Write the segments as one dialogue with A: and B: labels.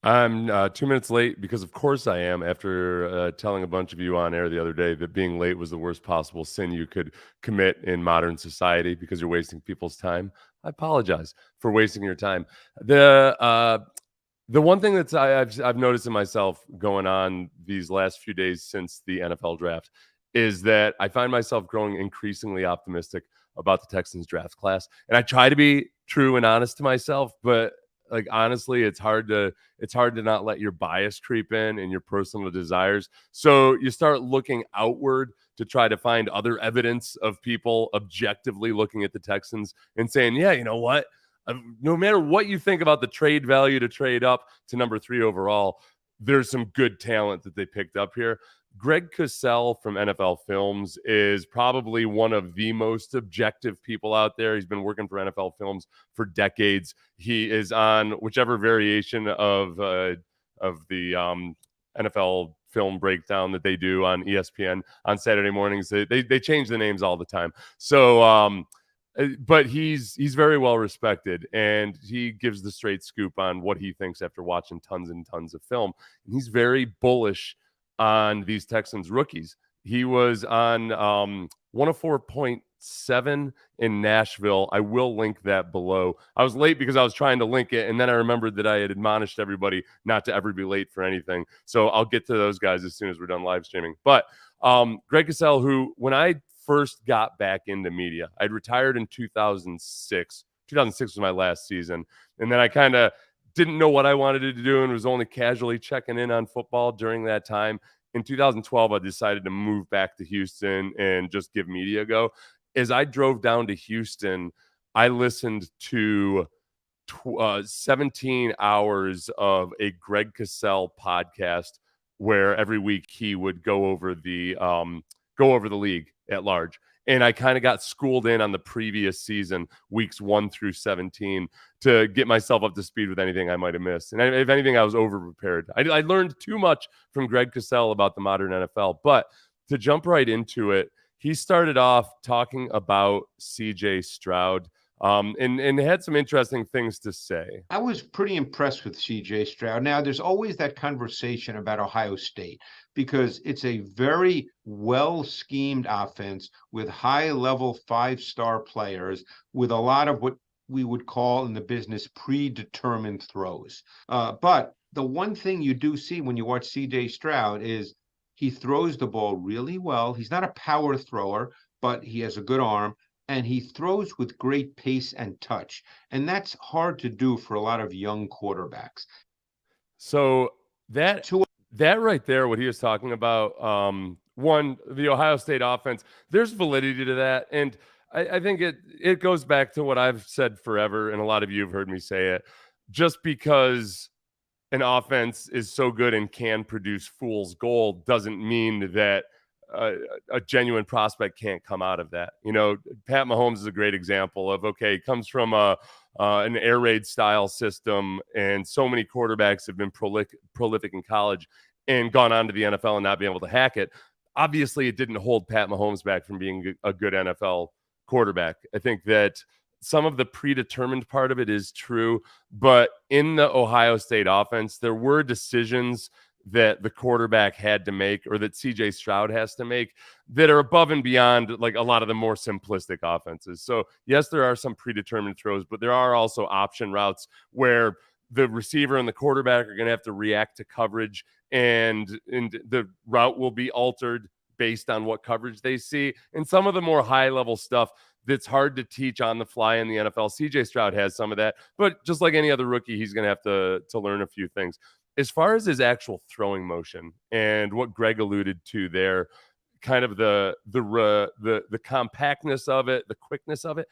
A: I'm 2 minutes late because, of course, I am. After telling a bunch of you on air the other day that being late was the worst possible sin you could commit in modern society because you're wasting people's time, I apologize for wasting your time. The one thing I've noticed in myself going on these last few days since the NFL draft is that I find myself growing increasingly optimistic about the Texans draft class, and I try to be true and honest to myself, but like honestly, it's hard to not let your bias creep in and your personal desires. So you start looking outward to try to find other evidence of people objectively looking at the Texans and saying, yeah, you know what? No matter what you think about the trade value to trade up to number 3 overall, there's some good talent that they picked up here. Greg Cosell from NFL Films is probably one of the most objective people out there. He's been working for NFL Films for decades. He is on whichever variation of the NFL film breakdown that they do on ESPN on Saturday mornings. They change the names all the time. So but he's very well respected, and he gives the straight scoop on what he thinks after watching tons and tons of film. And he's very bullish on these Texans rookies. He was on 104.7 in Nashville. I will link that below. I was late because I was trying to link it, and then I remembered that I had admonished everybody not to ever be late for anything. So I'll get to those guys as soon as we're done live streaming. But Greg Cosell, who when I first got back into media, I'd retired in 2006. 2006 was my last season, and then I kind of didn't know what I wanted to do and was only casually checking in on football during that time. In 2012, I decided to move back to Houston and just give media a go. As I drove down to Houston, I listened to 17 hours of a Greg Cosell podcast where every week he would go over the league at large. And I kind of got schooled in on the previous season, weeks 1 through 17, to get myself up to speed with anything I might have missed. And if anything, I was over-prepared. I learned too much from Greg Cosell about the modern NFL. But to jump right into it, he started off talking about C.J. Stroud and had some interesting things to say.
B: I was pretty impressed with C.J. Stroud. Now, there's always that conversation about Ohio State because it's a very well-schemed offense with high-level five-star players with a lot of what we would call in the business predetermined throws. But the one thing you do see when you watch C.J. Stroud is he throws the ball really well. He's not a power thrower, but he has a good arm. And he throws with great pace and touch. And that's hard to do for a lot of young quarterbacks.
A: So that right there, what he was talking about, one, the Ohio State offense, there's validity to that. And I think it goes back to what I've said forever, and a lot of you have heard me say it. Just because an offense is so good and can produce fool's gold doesn't mean that a genuine prospect can't come out of that. You know, Pat Mahomes is a great example of, okay, he comes from an air raid style system, and so many quarterbacks have been prolific in college and gone on to the NFL and not being able to hack it. Obviously, it didn't hold Pat Mahomes back from being a good NFL quarterback. I think that some of the predetermined part of it is true, but in the Ohio State offense, there were decisions that the quarterback had to make, or that CJ Stroud has to make, that are above and beyond like a lot of the more simplistic offenses. So yes, there are some predetermined throws, but there are also option routes where the receiver and the quarterback are going to have to react to coverage, and the route will be altered based on what coverage they see. And some of the more high level stuff that's hard to teach on the fly in the NFL, CJ Stroud has some of that, but just like any other rookie, he's going to have to learn a few things. As far as his actual throwing motion and what Greg alluded to there, kind of the compactness of it, the quickness of it,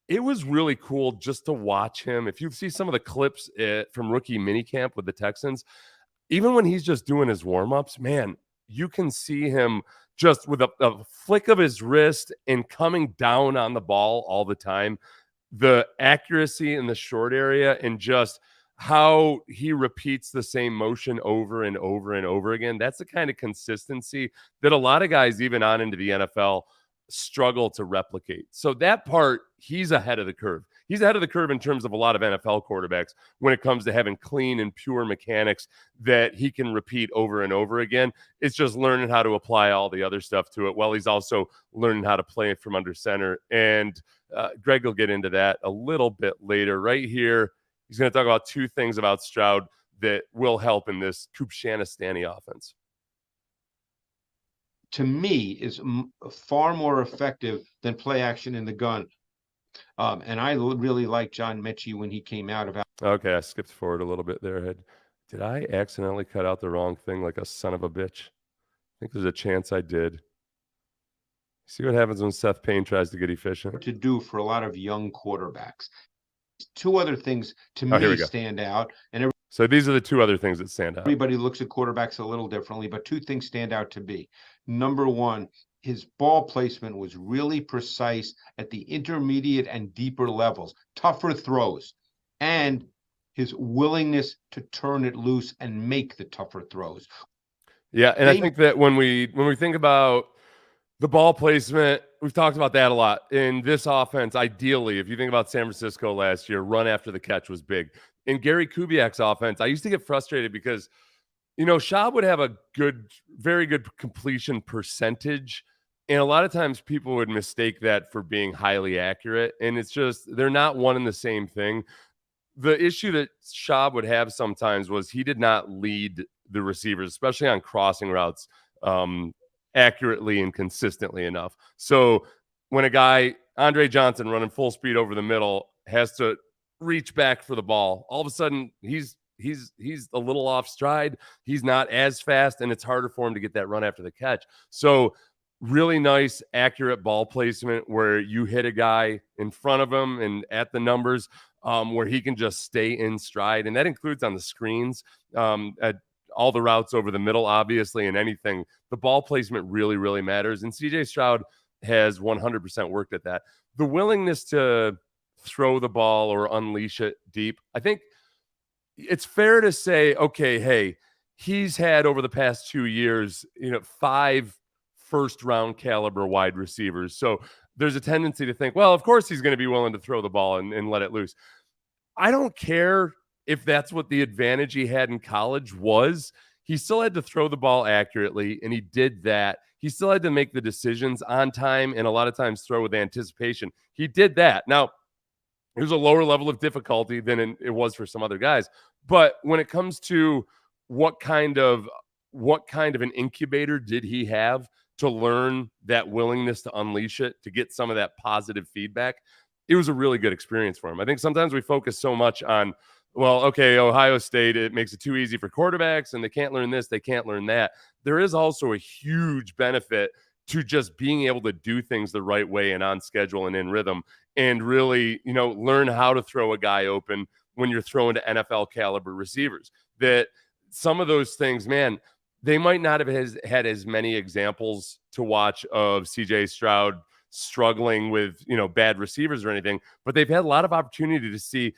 A: it was really cool just to watch him. If you see some of the clips from rookie minicamp with the Texans, even when he's just doing his warm-ups, man, you can see him just with a flick of his wrist and coming down on the ball all the time. The accuracy in the short area and just how he repeats the same motion over and over and over again. That's the kind of consistency that a lot of guys, even on into the NFL, struggle to replicate. So that part, he's ahead of the curve. He's ahead of the curve in terms of a lot of NFL quarterbacks when it comes to having clean and pure mechanics that he can repeat over and over again. It's just learning how to apply all the other stuff to it while he's also learning how to play it from under center. And Greg will get into that a little bit later. Right here, he's going to talk about two things about Stroud that will help in this Kubshanistani offense.
B: To me, is far more effective than play action in the gun. And I really like John Mechie when he came out about.
A: Okay, I skipped forward a little bit there. Did I accidentally cut out the wrong thing like a son of a bitch? I think there's a chance I did. See what happens when Seth Payne tries to get efficient.
B: To do for a lot of young quarterbacks. Two other things to me stand out. And
A: so these are the two other things that stand out.
B: Everybody looks at quarterbacks a little differently, but two things stand out to me. Number one, his ball placement was really precise at the intermediate and deeper levels, tougher throws, and his willingness to turn it loose and make the tougher throws.
A: Yeah, and I think that when we think about the ball placement, we've talked about that a lot. In this offense, ideally, if you think about San Francisco last year, run after the catch was big. In Gary Kubiak's offense, I used to get frustrated because, Schaub would have a very good completion percentage. And a lot of times people would mistake that for being highly accurate. And it's just, they're not one and the same thing. The issue that Schaub would have sometimes was he did not lead the receivers, especially on crossing routes, accurately and consistently enough. So when a guy, Andre Johnson, running full speed over the middle, has to reach back for the ball, all of a sudden he's a little off stride. He's not as fast, and it's harder for him to get that run after the catch. So really nice, accurate ball placement where you hit a guy in front of him and at the numbers where he can just stay in stride. And that includes on the screens, at all the routes over the middle, obviously, and anything. The ball placement really, really matters. And CJ Stroud has 100% worked at that. The willingness to throw the ball or unleash it deep, I think it's fair to say, okay, hey, he's had over the past 2 years, 5 first-round caliber wide receivers. So there's a tendency to think, well, of course he's going to be willing to throw the ball and let it loose. I don't care if that's what the advantage he had in college was. He still had to throw the ball accurately, and he did that. He still had to make the decisions on time and a lot of times throw with anticipation. He did that. Now, it was a lower level of difficulty than it was for some other guys. But when it comes to what kind of an incubator did he have to learn that willingness to unleash it, to get some of that positive feedback, it was a really good experience for him. I think sometimes we focus so much on, well, okay, Ohio State, it makes it too easy for quarterbacks and they can't learn this, they can't learn that. There is also a huge benefit to just being able to do things the right way and on schedule and in rhythm and really, learn how to throw a guy open when you're throwing to NFL caliber receivers. That some of those things, man, they might not have had as many examples to watch of CJ Stroud struggling with, bad receivers or anything, but they've had a lot of opportunity to see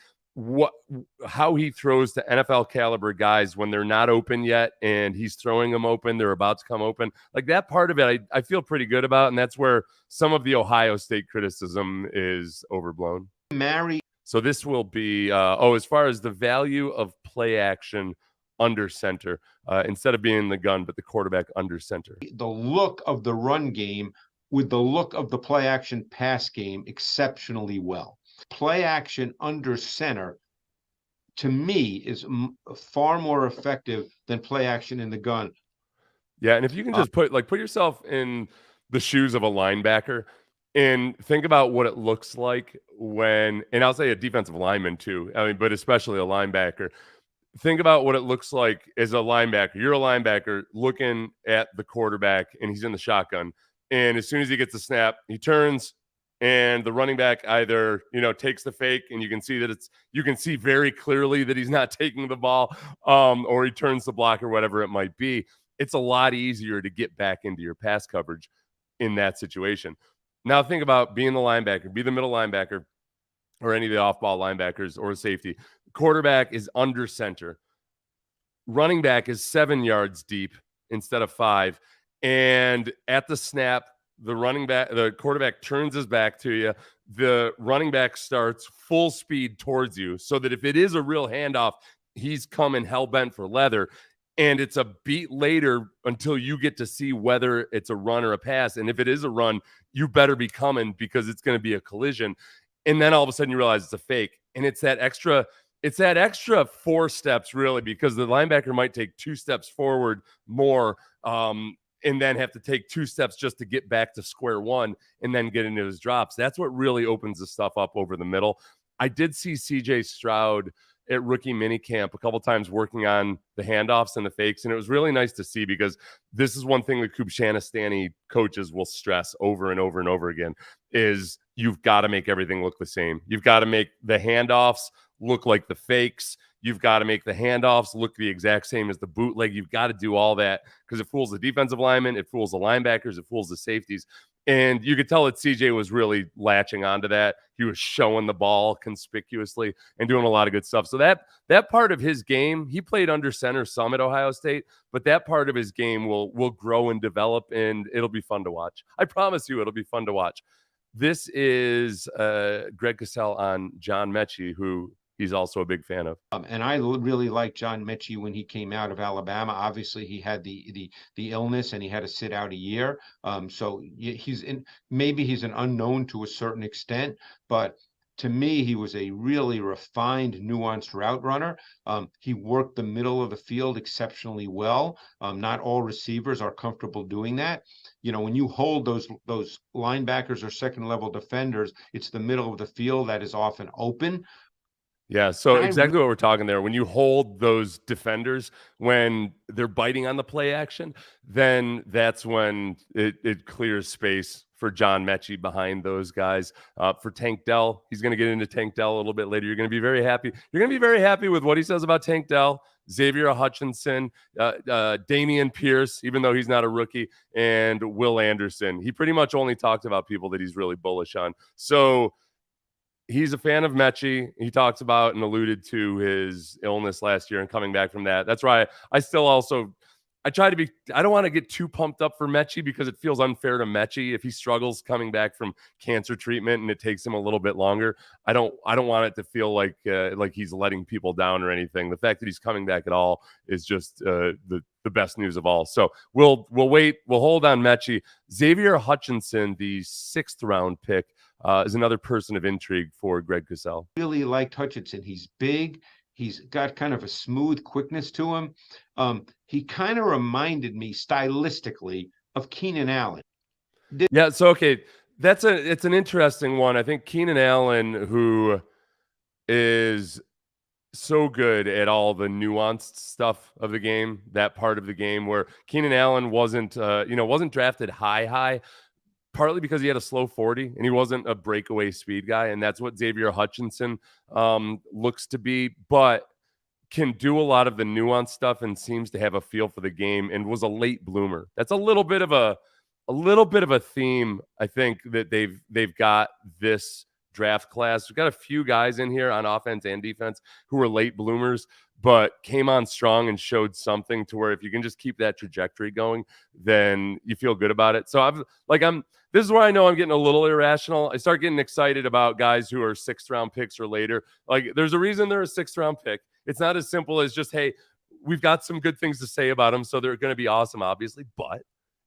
A: how he throws to NFL caliber guys when they're not open yet and he's throwing them open, they're about to come open. Like that part of it, I feel pretty good about, and that's where some of the Ohio State criticism is overblown. So this will be, as far as the value of play action under center, instead of being the gun, but the quarterback under center.
B: The look of the run game with the look of the play action pass game exceptionally well. Play action under center, to me, is far more effective than play action in the gun.
A: Yeah, and if you can just put yourself in the shoes of a linebacker and think about what it looks like when, and I'll say a defensive lineman too, but especially a linebacker. Think about what it looks like as a linebacker. You're a linebacker looking at the quarterback, and he's in the shotgun. And as soon as he gets the snap, he turns, and the running back either, takes the fake, and you can see very clearly that he's not taking the ball, or he turns the block or whatever it might be. It's a lot easier to get back into your pass coverage in that situation. Now think about being the linebacker, be the middle linebacker, or any of the off-ball linebackers or safety. Quarterback is under center. Running back is 7 yards deep instead of 5. And at the snap, the quarterback turns his back to you. The running back starts full speed towards you so that if it is a real handoff, he's coming hell bent for leather. And it's a beat later until you get to see whether it's a run or a pass. And if it is a run, you better be coming because it's going to be a collision. And then all of a sudden you realize it's a fake. And it's that extra 4 steps really, because the linebacker might take 2 steps forward more, and then have to take 2 steps just to get back to square one and then get into his drops. That's what really opens the stuff up over the middle. I did see CJ Stroud at rookie minicamp a couple times working on the handoffs and the fakes, and it was really nice to see because this is one thing that Kubshanistani coaches will stress over and over and over again is you've got to make everything look the same. You've got to make the handoffs look like the fakes. You've got to make the handoffs look the exact same as the bootleg. You've got to do all that because it fools the defensive linemen, it fools the linebackers, it fools the safeties. And you could tell that CJ was really latching onto that. He was showing the ball conspicuously and doing a lot of good stuff. So that part of his game, he played under center some at Ohio State, but that part of his game will grow and develop, and it'll be fun to watch. I promise you it'll be fun to watch. This is Greg Cosell on John Mechie, who he's also a big fan of.
B: And I really liked John Mechie when he came out of Alabama. Obviously, he had the illness and he had to sit out a year. So maybe he's an unknown to a certain extent, but to me, he was a really refined, nuanced route runner. He worked the middle of the field exceptionally well. Not all receivers are comfortable doing that. You know, when you hold those linebackers or second level defenders, it's the middle of the field that is often open.
A: Yeah, so exactly what we're talking there. When you hold those defenders, when they're biting on the play action, then that's when it clears space for John Mechie behind those guys. For Tank Dell, he's going to get into Tank Dell a little bit later. You're going to be very happy. You're going to be very happy with what he says about Tank Dell, Xavier Hutchinson, Damian Pierce, even though he's not a rookie, and Will Anderson. He pretty much only talked about people that he's really bullish on. So he's a fan of Mechie. He talks about and alluded to his illness last year and coming back from that. That's why I don't want to get too pumped up for Mechie because it feels unfair to Mechie if he struggles coming back from cancer treatment and it takes him a little bit longer. I don't want it to feel like he's letting people down or anything. The fact that he's coming back at all is just the best news of all. So we'll wait. We'll hold on Mechie. Xavier Hutchinson, the 6th round pick, is another person of intrigue for Greg Cosell.
B: Really liked Hutchinson. He's big. He's got kind of a smooth quickness to him. He kind of reminded me stylistically of Keenan Allen.
A: Yeah, so okay, it's an interesting one. I think Keenan Allen, who is so good at all the nuanced stuff of the game, that part of the game where Keenan Allen wasn't drafted high, partly because he had a slow 40 and he wasn't a breakaway speed guy. And that's what Xavier Hutchinson looks to be, but can do a lot of the nuanced stuff and seems to have a feel for the game and was a late bloomer. That's a little bit of a theme, I think, that they've got this draft class. We've got a few guys in here on offense and defense who were late bloomers, but came on strong and showed something to where if you can just keep that trajectory going, then you feel good about it. So this is where I know I'm getting a little irrational. I start getting excited about guys who are 6th round picks or later. Like, there's a reason they're a 6th round pick. It's not as simple as just, hey, we've got some good things to say about them, so they're going to be awesome, obviously. But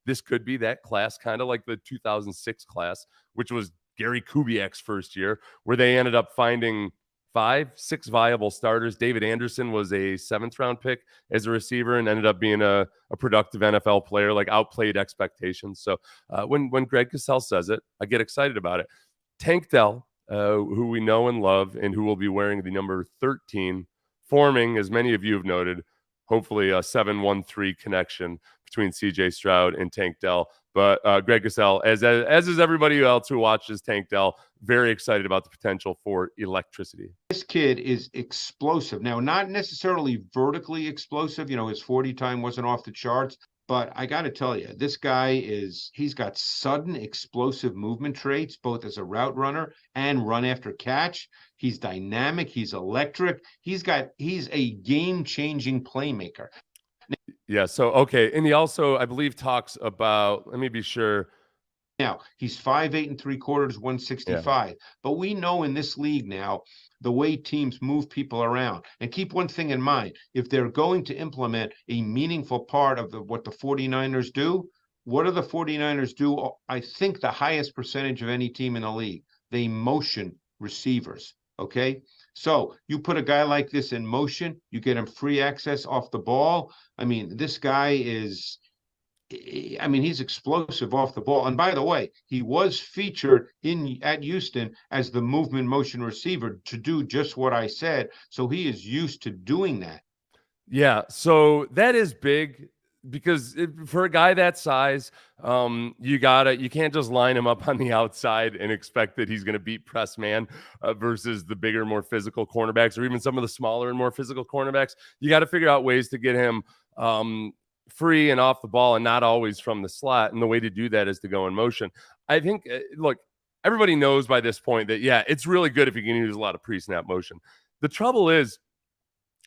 A: this could be that class, kind of like the 2006 class, which was Gary Kubiak's first year, where they ended up finding 5-6 viable starters. David Anderson was a 7th round pick as a receiver and ended up being a productive NFL player, like outplayed expectations. So when Greg Cosell says it, I get excited about it. Tank Dell, who we know and love and who will be wearing the number 13, forming, as many of you have noted, hopefully a 7-1-3 connection between CJ Stroud and Tank Dell. But Greg Cosell, as is everybody else who watches Tank Dell, very excited about the potential for electricity.
B: This kid is explosive. Now, not necessarily vertically explosive. You know, his 40 time wasn't off the charts. But I got to tell you, this guy he's got sudden explosive movement traits, both as a route runner and run after catch. He's dynamic. He's electric. He's a game-changing playmaker.
A: Yeah. So, okay. And he also, I believe, talks about, let me be sure,
B: Now, he's 5'8 3/4, 165. But we know in this league now the way teams move people around. And keep one thing in mind, if they're going to implement a meaningful part of what the 49ers do, what do the 49ers do? I think the highest percentage of any team in the league. They motion receivers. Okay. So you put a guy like this in motion, you get him free access off the ball. I mean, this guy he's explosive off the ball. And by the way, he was featured at Houston as the movement motion receiver to do just what I said. So he is used to doing that.
A: Yeah, so that is big because for a guy that size, you can't just line him up on the outside and expect that he's going to beat press man versus the bigger, more physical cornerbacks, or even some of the smaller and more physical cornerbacks. You got to figure out ways to get him free and off the ball, and not always from the slot. And the way to do that is to go in motion. I think, look, everybody knows by this point that, yeah, it's really good if you can use a lot of pre-snap motion. The trouble is,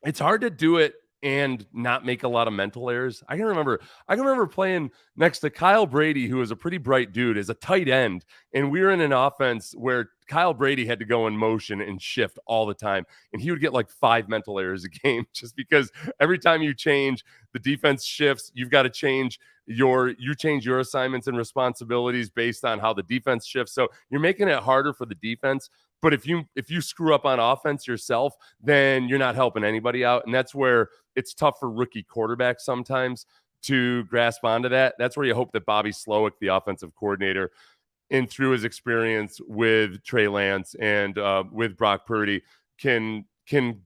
A: it's hard to do it and not make a lot of mental errors. I can remember playing next to Kyle Brady, who was a pretty bright dude, as a tight end, and we were in an offense where Kyle Brady had to go in motion and shift all the time, and he would get like 5 mental errors a game just because every time you change, the defense shifts. You've got to change your assignments and responsibilities based on how the defense shifts. So you're making it harder for the defense. But if you screw up on offense yourself, then you're not helping anybody out. And that's where it's tough for rookie quarterbacks sometimes to grasp onto that. That's where you hope that Bobby Slowick, the offensive coordinator, and through his experience with Trey Lance and with Brock Purdy, can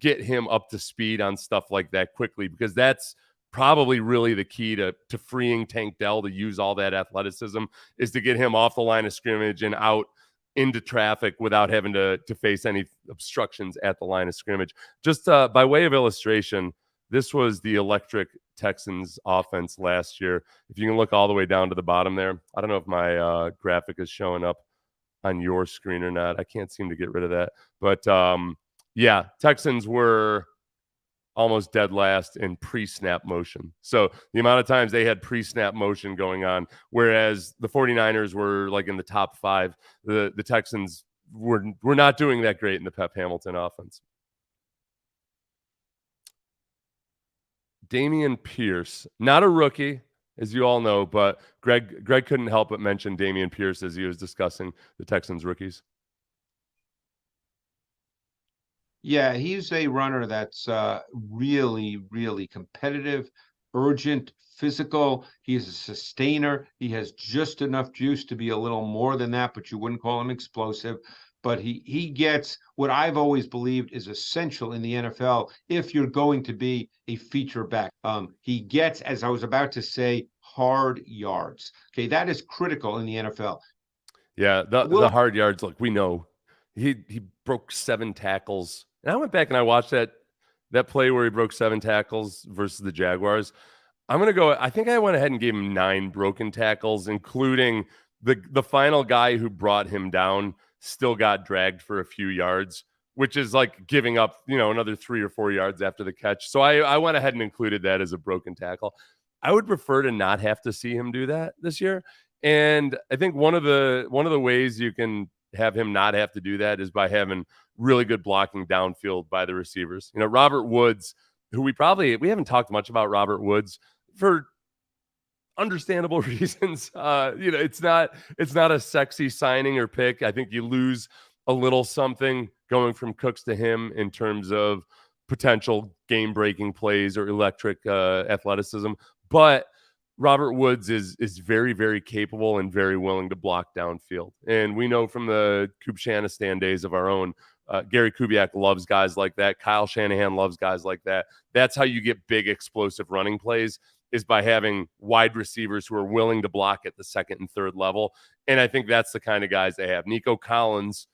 A: get him up to speed on stuff like that quickly, because that's probably really the key to freeing Tank Dell to use all that athleticism, is to get him off the line of scrimmage and out into traffic without having to face any obstructions at the line of scrimmage. Just by way of illustration, this was the electric Texans offense last year. If you can look all the way down to the bottom there, I don't know if my graphic is showing up on your screen or not. I can't seem to get rid of that. But yeah, Texans were almost dead last in pre-snap motion. So the amount of times they had pre-snap motion going on, whereas the 49ers were like in the top 5, the Texans were not doing that great in the Pep Hamilton offense. Dameon Pierce, not a rookie, as you all know, but Greg couldn't help but mention Dameon Pierce as he was discussing the Texans rookies.
B: Yeah, he's a runner that's really, really competitive, urgent, physical. He's a sustainer. He has just enough juice to be a little more than that, but you wouldn't call him explosive. But he gets what I've always believed is essential in the NFL if you're going to be a feature back. He gets, as I was about to say, hard yards. Okay, that is critical in the NFL.
A: Yeah, the hard yards, like, we know he broke 7 tackles. And I went back and I watched that play where he broke 7 tackles versus the Jaguars. I think I went ahead and gave him 9 broken tackles, including the final guy who brought him down still got dragged for a few yards, which is like giving up, another 3 or 4 yards after the catch. So I went ahead and included that as a broken tackle. I would prefer to not have to see him do that this year. And I think one of the ways you can have him not have to do that is by having really good blocking downfield by the receivers. Robert Woods, who we haven't talked much about Robert Woods for understandable reasons. It's not a sexy signing or pick. I think you lose a little something going from Cooks to him in terms of potential game-breaking plays or electric athleticism. But Robert Woods is very, very capable and very willing to block downfield. And we know from the Kubshanistan days of our own, Gary Kubiak loves guys like that. Kyle Shanahan loves guys like that. That's how you get big, explosive running plays, is by having wide receivers who are willing to block at the second and third level. And I think that's the kind of guys they have. Nico Collins,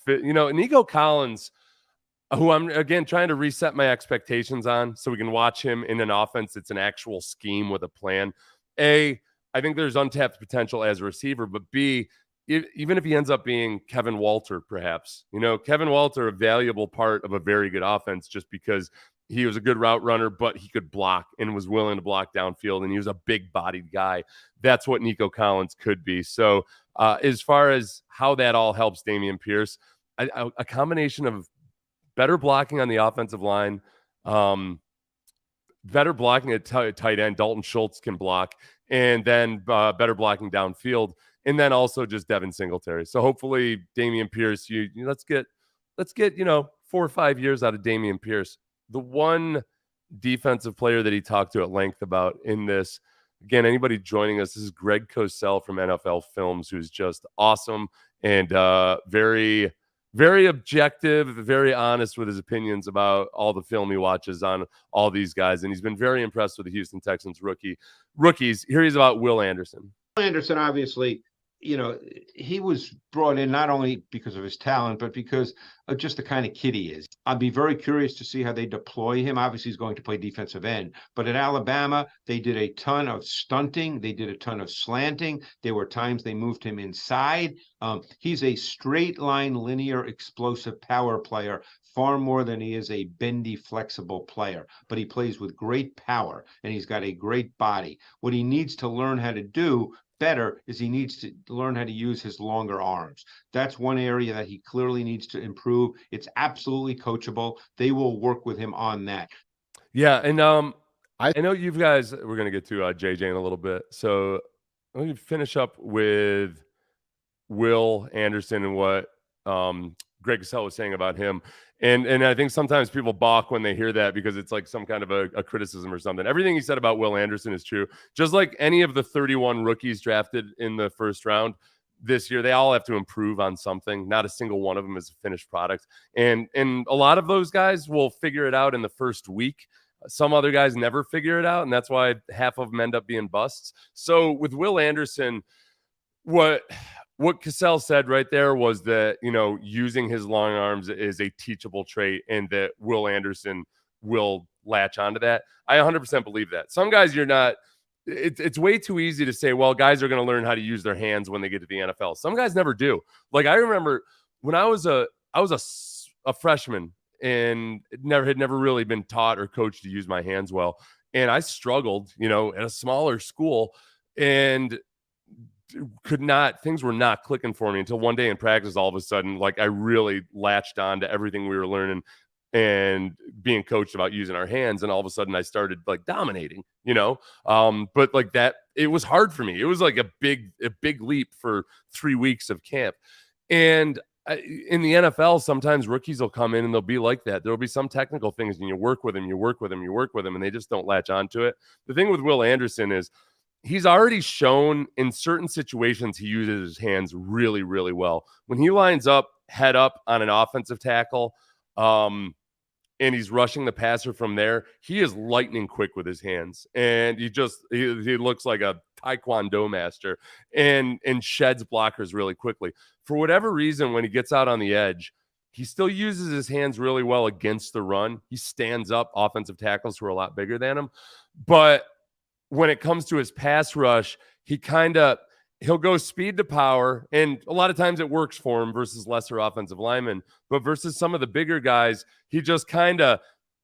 A: who I'm, again, trying to reset my expectations on so we can watch him in an offense that's an actual scheme with a plan. A, I think there's untapped potential as a receiver, but B, even if he ends up being Kevin Walter, perhaps, Kevin Walter, a valuable part of a very good offense just because he was a good route runner, but he could block and was willing to block downfield, and he was a big-bodied guy. That's what Nico Collins could be. So As far as how that all helps Dameon Pierce, a combination of better blocking on the offensive line, better blocking at tight end. Dalton Schultz can block, and then better blocking downfield, and then also just Devin Singletary. So hopefully Dameon Pierce, let's get 4 or 5 years out of Dameon Pierce. The one defensive player that he talked to at length about in this, again, anybody joining us, this is Greg Cosell from NFL Films, who's just awesome and very, very objective, very honest with his opinions about all the film he watches on all these guys. And he's been very impressed with the Houston Texans rookies. Here he's about Will Anderson.
B: Will Anderson, obviously, he was brought in not only because of his talent, but because of just the kind of kid he is. I'd be very curious to see how they deploy him. Obviously, he's going to play defensive end. But at Alabama, they did a ton of stunting. They did a ton of slanting. There were times they moved him inside. He's a straight line, linear, explosive power player, far more than he is a bendy, flexible player. But he plays with great power, and he's got a great body. What he needs to learn how to do better is he needs to learn how to use his longer arms. That's one area that he clearly needs to improve. It's absolutely coachable. They will work with him on that.
A: Yeah, and I know you guys, we're going to get to JJ in a little bit. So let me finish up with Will Anderson and what Greg Cosell was saying about him. And I think sometimes people balk when they hear that because it's like some kind of a criticism or something. Everything he said about Will Anderson is true. Just like any of the 31 rookies drafted in the first round this year, they all have to improve on something. Not a single one of them is a finished product. And a lot of those guys will figure it out in the first week. Some other guys never figure it out, and that's why half of them end up being busts. So with Will Anderson, what Cosell said right there was that, using his long arms is a teachable trait and that Will Anderson will latch onto that. I 100% believe that. Some guys it's way too easy to say, well, guys are going to learn how to use their hands when they get to the NFL. Some guys never do. Like I remember when I was a freshman and had never really been taught or coached to use my hands well. And I struggled, at a smaller school, and things were not clicking for me until one day in practice, all of a sudden, like I really latched on to everything we were learning and being coached about using our hands. And all of a sudden I started like dominating, but like that, it was hard for me. It was like a big leap for 3 weeks of camp. And in the NFL, sometimes rookies will come in and they'll be like that. There'll be some technical things and you work with them, and they just don't latch onto it. The thing with Will Anderson is, he's already shown in certain situations he uses his hands really, really well. When he lines up head up on an offensive tackle, and he's rushing the passer from there, he is lightning quick with his hands. And he looks like a Taekwondo master and sheds blockers really quickly. For whatever reason, when he gets out on the edge, he still uses his hands really well against the run. He stands up offensive tackles who are a lot bigger than him. But when it comes to his pass rush, he'll go speed to power, and a lot of times it works for him versus lesser offensive linemen. But versus some of the bigger guys, he just kind of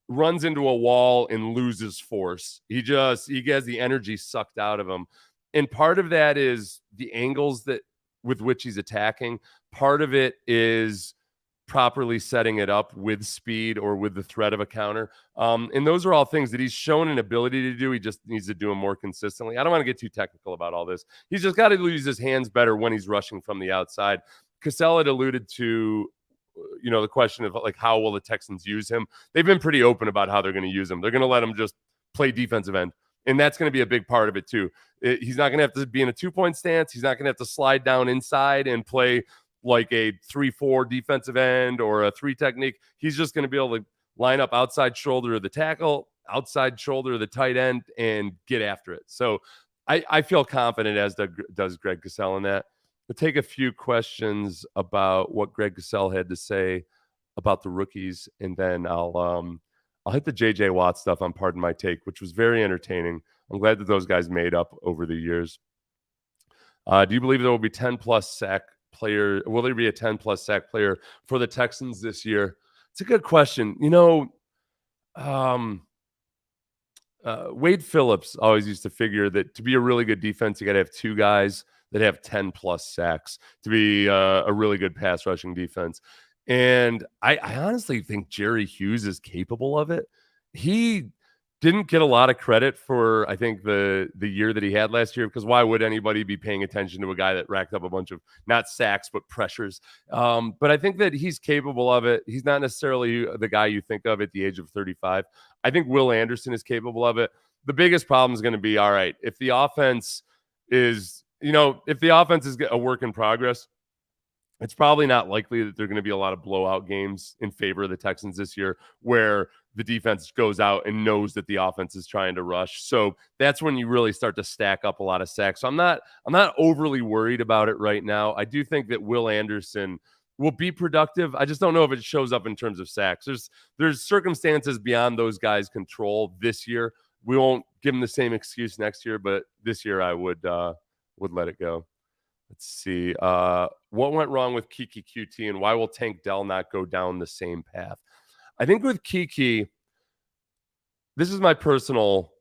A: runs into a wall and loses force. He gets the energy sucked out of him. And part of that is the angles with which he's attacking. Part of it is properly setting it up with speed or with the threat of a counter. And those are all things that he's shown an ability to do. He just needs to do them more consistently. I don't want to get too technical about all this. He's just got to use his hands better when he's rushing from the outside. Cosell had alluded to, the question of like, how will the Texans use him? They've been pretty open about how they're going to use him. They're going to let him just play defensive end. And that's going to be a big part of it too. He's not going to have to be in a 2-point stance. He's not going to have to slide down inside and play like a 3-4 defensive end or a 3 technique. He's just going to be able to line up outside shoulder of the tackle, outside shoulder of the tight end, and get after it. So I feel confident, as does Greg Cosell, in that. We'll take a few questions about what Greg Cosell had to say about the rookies, and then I'll hit the J.J. Watt stuff on Pardon My Take, which was very entertaining. I'm glad that those guys made up over the years. Do you believe there will be 10-plus sack player? Will there be a 10-plus sack player for the Texans this year? It's a good question. Wade Phillips always used to figure that to be a really good defense, you got to have 2 guys that have 10 plus sacks to be a really good pass rushing defense. And I honestly think Jerry Hughes is capable of it. He didn't get a lot of credit for, I think, the year that he had last year, because why would anybody be paying attention to a guy that racked up a bunch of not sacks but pressures? But I think that he's capable of it. He's not necessarily the guy you think of at the age of 35. I think Will Anderson is capable of it. The biggest problem is going to be, all right, if the offense is a work in progress, it's probably not likely that there are going to be a lot of blowout games in favor of the Texans this year where the defense goes out and knows that the offense is trying to rush. So that's when you really start to stack up a lot of sacks. So I'm not overly worried about it right now. I do think that Will Anderson will be productive. I just don't know if it shows up in terms of sacks. There's circumstances beyond those guys' control this year. We won't give him the same excuse next year, but this year I would let it go. Let's see. What went wrong with Kiki QT, and why will Tank Dell not go down the same path? I think with Kiki, this is my personal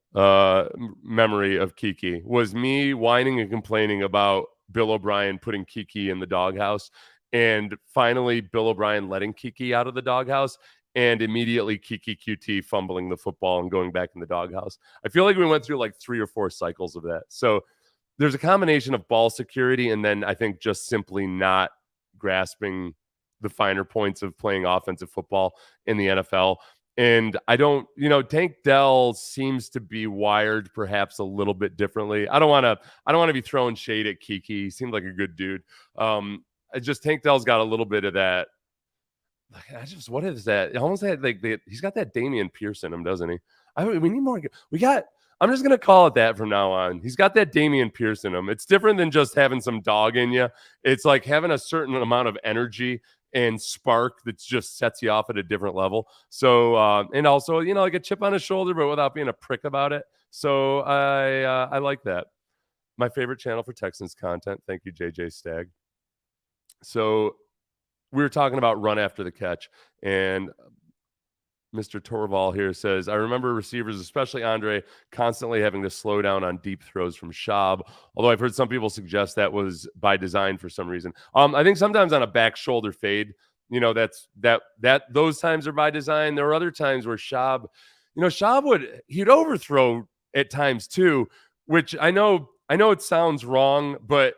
A: memory of Kiki, was me whining and complaining about Bill O'Brien putting Kiki in the doghouse, and finally Bill O'Brien letting Kiki out of the doghouse, and immediately Kiki QT fumbling the football and going back in the doghouse. I feel like we went through like 3 or 4 cycles of that. So there's a combination of ball security and then I think just simply not grasping the finer points of playing offensive football in the NFL. And I don't, Tank Dell seems to be wired perhaps a little bit differently. I don't want to be throwing shade at Kiki. He seemed like a good dude. Tank Dell's got a little bit of that. What is that? It almost had he's got that Damian Pierce in him, doesn't he? We need more. I'm just going to call it that from now on. He's got that Damian Pierce in him. It's different than just having some dog in you. It's like having a certain amount of energy and spark that just sets you off at a different level. So, and also, like a chip on his shoulder, but without being a prick about it. So I like that. My favorite channel for Texans content. Thank you, JJ Stagg. So we were talking about run after the catch, and Mr. Torval here says, I remember receivers, especially Andre, constantly having to slow down on deep throws from Schaub, although I've heard some people suggest that was by design for some reason. I think sometimes on a back shoulder fade, those times are by design. There are other times where Schaub he'd overthrow at times too, which I know it sounds wrong, but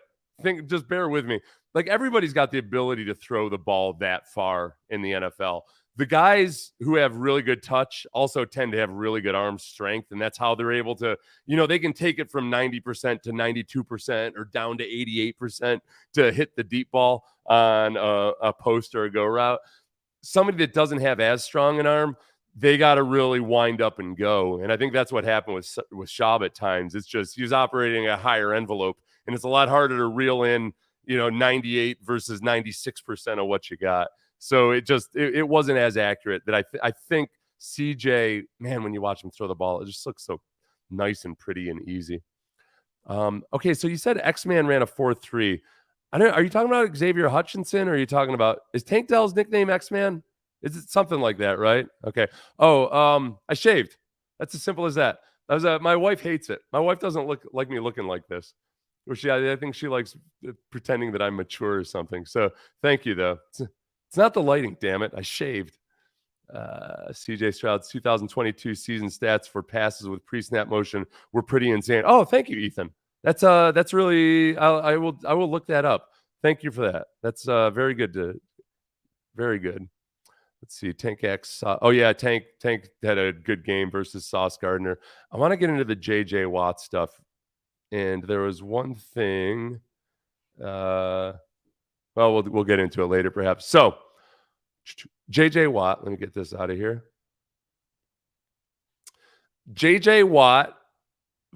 A: just bear with me. Like, everybody's got the ability to throw the ball that far in the NFL. The guys who have really good touch also tend to have really good arm strength, and that's how they're able to, they can take it from 90% to 92% or down to 88% to hit the deep ball on a post or a go route. Somebody that doesn't have as strong an arm, they got to really wind up and go. And I think that's what happened with Schaub at times. It's just he's operating a higher envelope, and it's a lot harder to reel in 98 versus 96% of what you got. So it wasn't as accurate that I think CJ, man, when you watch him throw the ball, it just looks so nice and pretty and easy. Okay, so you said X-Man ran a 4.3. Are you talking about Xavier Hutchinson, or are you talking about, is Tank Dell's nickname X-Man? Is it something like that, right? Okay. Oh, I shaved. That's as simple as that. My wife hates it. My wife doesn't like me looking like this. I think she likes pretending that I'm mature or something. So thank you, though. It's not the lighting, damn it. I shaved. CJ Stroud's 2022 season stats for passes with pre-snap motion were pretty insane. Oh, thank you, Ethan. That's really, I will look that up. Thank you for that. That's very good. Very good. Let's see. Tank X. Tank had a good game versus Sauce Gardner. I want to get into the JJ Watt stuff. And there was one thing. We'll get into it later, perhaps. So, JJ Watt. Let me get this out of here. JJ Watt,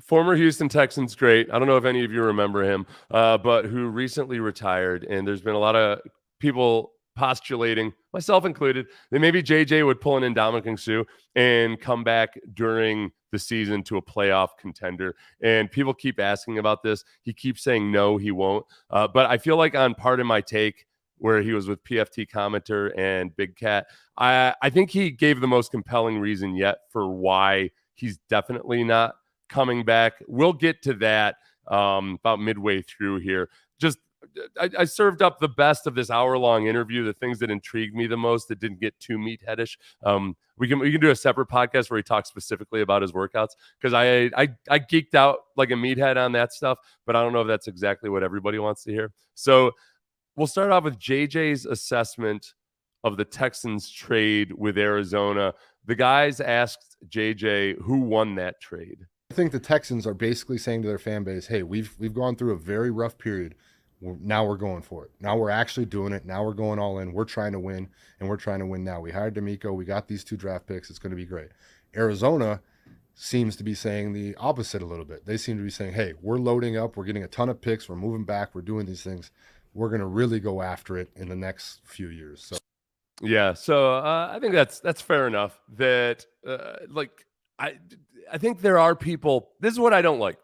A: former Houston Texans great. I don't know if any of you remember him, but who recently retired. And there's been a lot of people postulating, myself included, that maybe JJ would pull an Ndamukong Suh and come back during the season to a playoff contender. And people keep asking about this. He keeps saying no, he won't. But I feel like on Part of My Take, where he was with PFT commenter and Big Cat, I think he gave the most compelling reason yet for why he's definitely not coming back. We'll get to that about midway through here. Just I served up the best of this hour-long interview, the things that intrigued me the most that didn't get too meatheadish. We can do a separate podcast where he talks specifically about his workouts, because I geeked out like a meathead on that stuff, but I don't know if that's exactly what everybody wants to hear. So we'll start off with JJ's assessment of the Texans trade with Arizona. The guys asked JJ who won that trade.
C: I think the Texans are basically saying to their fan base, hey, we've gone through a very rough period. Now we're going for it. Now we're actually doing it. Now we're going all in. We're trying to win, and we're trying to win now. We hired D'Amico. We got these 2 draft picks. It's going to be great. Arizona seems to be saying the opposite a little bit. They seem to be saying, hey, we're loading up. We're getting a ton of picks. We're moving back. We're doing these things. We're going to really go after it in the next few years. So,
A: yeah. So I think that's fair enough. That I think there are people. This is what I don't like.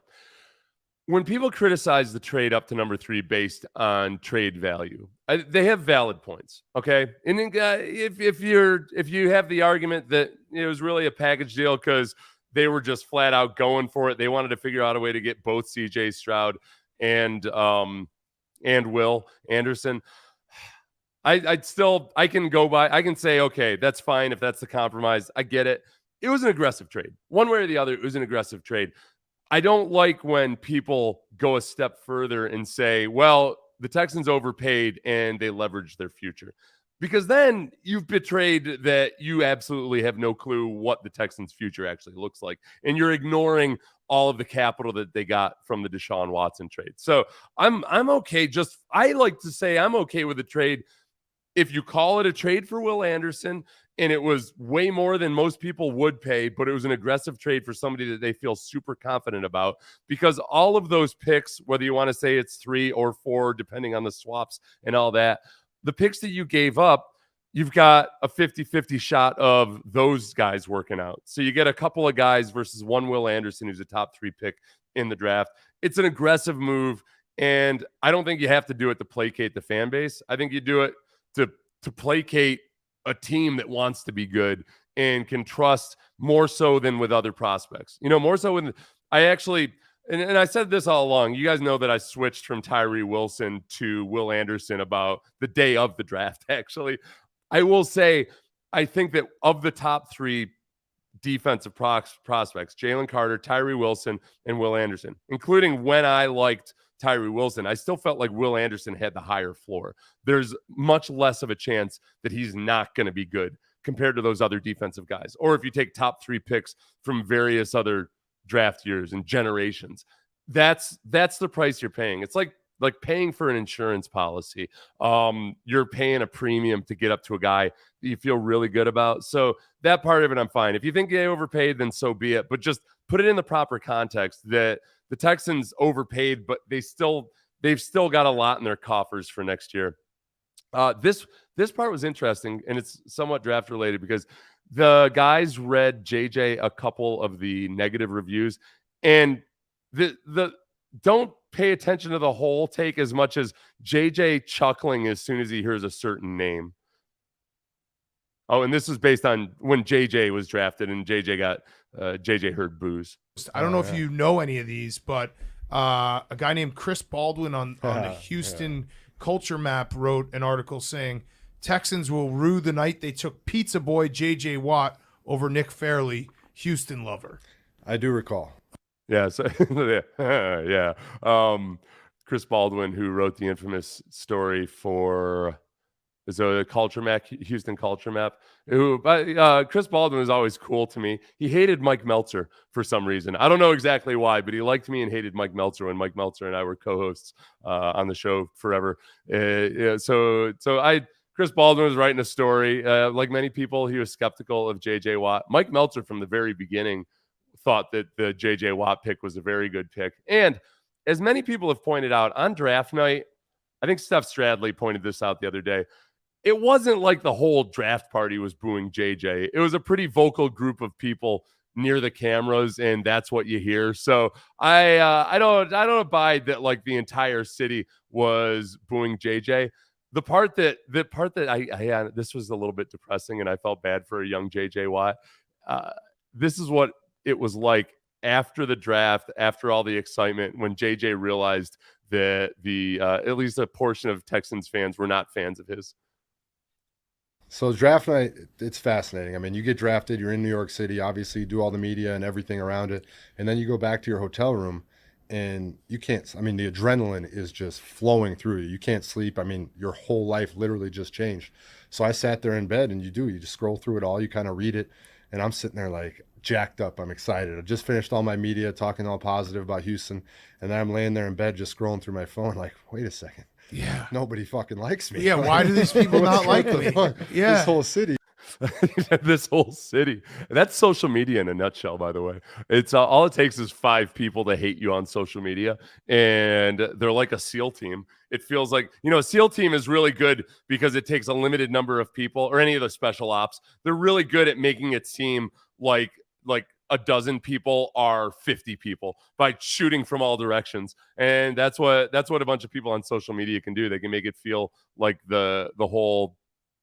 A: When people criticize the trade up to number 3 based on trade value, they have valid points. Okay, and if you have the argument that it was really a package deal because they were just flat out going for it, they wanted to figure out a way to get both CJ Stroud and Will Anderson. I can say, okay, that's fine if that's the compromise. I get it. It was an aggressive trade. One way or the other, it was an aggressive trade. I don't like when people go a step further and say, well, the Texans overpaid and they leveraged their future. Because then you've betrayed that you absolutely have no clue what the Texans' future actually looks like. And you're ignoring all of the capital that they got from the Deshaun Watson trade. So I'm okay. I like to say I'm okay with the trade if you call it a trade for Will Anderson, and it was way more than most people would pay, but it was an aggressive trade for somebody that they feel super confident about, because all of those picks, whether you want to say it's 3 or 4, depending on the swaps and all that, the picks that you gave up, you've got a 50-50 shot of those guys working out. So you get a couple of guys versus one Will Anderson, who's a top 3 pick in the draft. It's an aggressive move, and I don't think you have to do it to placate the fan base. I think you do it to placate a team that wants to be good and can trust more so than with other prospects. More so when I actually, and I said this all along, you guys know that I switched from Tyree Wilson to Will Anderson about the day of the draft. Actually, I will say, I think that of the top 3 defensive prospects, Jalen Carter, Tyree Wilson, and Will Anderson, including when I liked Tyree Wilson, I still felt like Will Anderson had the higher floor. There's much less of a chance that he's not going to be good compared to those other defensive guys. Or if you take top 3 picks from various other draft years and generations, that's the price you're paying. It's like paying for an insurance policy. You're paying a premium to get up to a guy that you feel really good about. So that part of it, I'm fine. If you think they overpaid, then so be it. But just put it in the proper context that the Texans overpaid, but they've still got a lot in their coffers for next year. This part was interesting, and it's somewhat draft related, because the guys read JJ a couple of the negative reviews, and the don't pay attention to the whole take as much as JJ chuckling as soon as he hears a certain name. Oh, and this is based on when JJ was drafted, and JJ heard boos.
D: I don't know if you know any of these, but a guy named Chris Baldwin on the Houston Culture Map wrote an article saying Texans will rue the night they took Pizza Boy JJ Watt over Nick Fairley, Houston lover.
C: I do recall.
A: Yeah. So, yeah. Chris Baldwin, who wrote the infamous story for the Culture Map, Houston Culture Map. Chris Baldwin was always cool to me. He hated Mike Meltzer for some reason. I don't know exactly why, but he liked me and hated Mike Meltzer when Mike Meltzer and I were co-hosts on the show forever. Chris Baldwin was writing a story. Like many people, he was skeptical of J.J. Watt. Mike Meltzer from the very beginning thought that the J.J. Watt pick was a very good pick. And as many people have pointed out on draft night, I think Steph Stradley pointed this out the other day, it wasn't like the whole draft party was booing JJ. It was a pretty vocal group of people near the cameras, and that's what you hear. So I don't abide that like the entire city was booing JJ. The part that I this was a little bit depressing, and I felt bad for a young JJ Watt. This is what it was like after the draft, after all the excitement, when JJ realized that at least a portion of Texans fans were not fans of his?
C: So draft night, it's fascinating. I mean, you get drafted, you're in New York City, obviously you do all the media and everything around it, and then you go back to your hotel room and you can't, I mean, the adrenaline is just flowing through you. You can't sleep. I mean, your whole life literally just changed. So I sat there in bed and you just scroll through it all, you kind of read it, and I'm sitting there like jacked up. I'm excited. I just finished all my media talking all positive about Houston, and then I'm laying there in bed just scrolling through my phone like, wait a second.
D: Yeah.
C: Nobody fucking likes me.
D: Yeah. Why do these people not like me? Yeah.
C: This whole city.
A: This whole city. That's social media in a nutshell, by the way. It's all it takes is 5 people to hate you on social media, and they're like a SEAL team. It feels like, a SEAL team is really good because it takes a limited number of people, or any of the special ops. They're really good at making it seem like a dozen people are 50 people by shooting from all directions. And that's what a bunch of people on social media can do. They can make it feel like the whole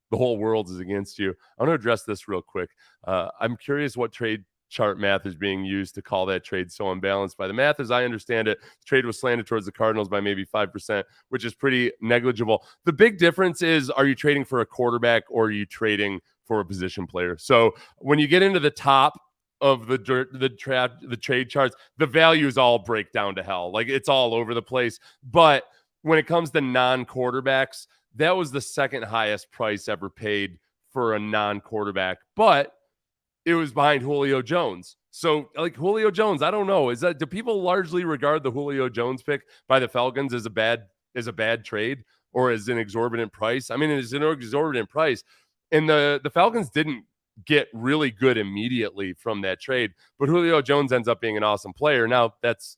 A: world is against you. I want to address this real quick. I'm curious what trade chart math is being used to call that trade so unbalanced. By the math, as I understand it, the trade was slanted towards the Cardinals by maybe 5%, which is pretty negligible. The big difference is, are you trading for a quarterback or are you trading for a position player? So when you get into the top of the trade charts, the values all break down to hell. Like, it's all over the place. But when it comes to non-quarterbacks, that was the second highest price ever paid for a non-quarterback, but it was behind Julio Jones. So, like, Julio Jones, I don't know. Do people largely regard the Julio Jones pick by the Falcons as a bad trade, or as an exorbitant price? I mean, it's an exorbitant price, and the Falcons didn't get really good immediately from that trade, but Julio Jones ends up being an awesome player. Now, that's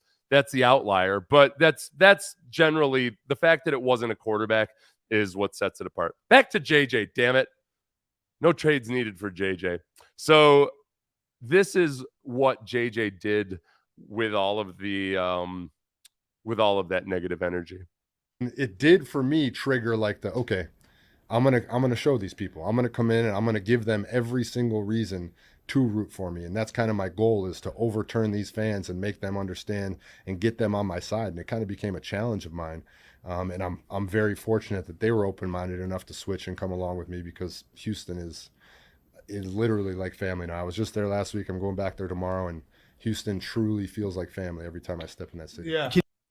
A: the outlier, but that's generally the fact that it wasn't a quarterback is what sets it apart. Back to JJ, damn it. No trades needed for JJ. So this is what JJ did with all of that negative energy.
C: It did for me trigger like okay, I'm gonna show these people. I'm gonna come in and I'm gonna give them every single reason to root for me. And that's kind of my goal, is to overturn these fans and make them understand and get them on my side. And it kind of became a challenge of mine. And I'm very fortunate that they were open-minded enough to switch and come along with me, because Houston is literally like family now. I was just there last week. I'm going back there tomorrow, and Houston truly feels like family every time I step in that city.
D: Yeah.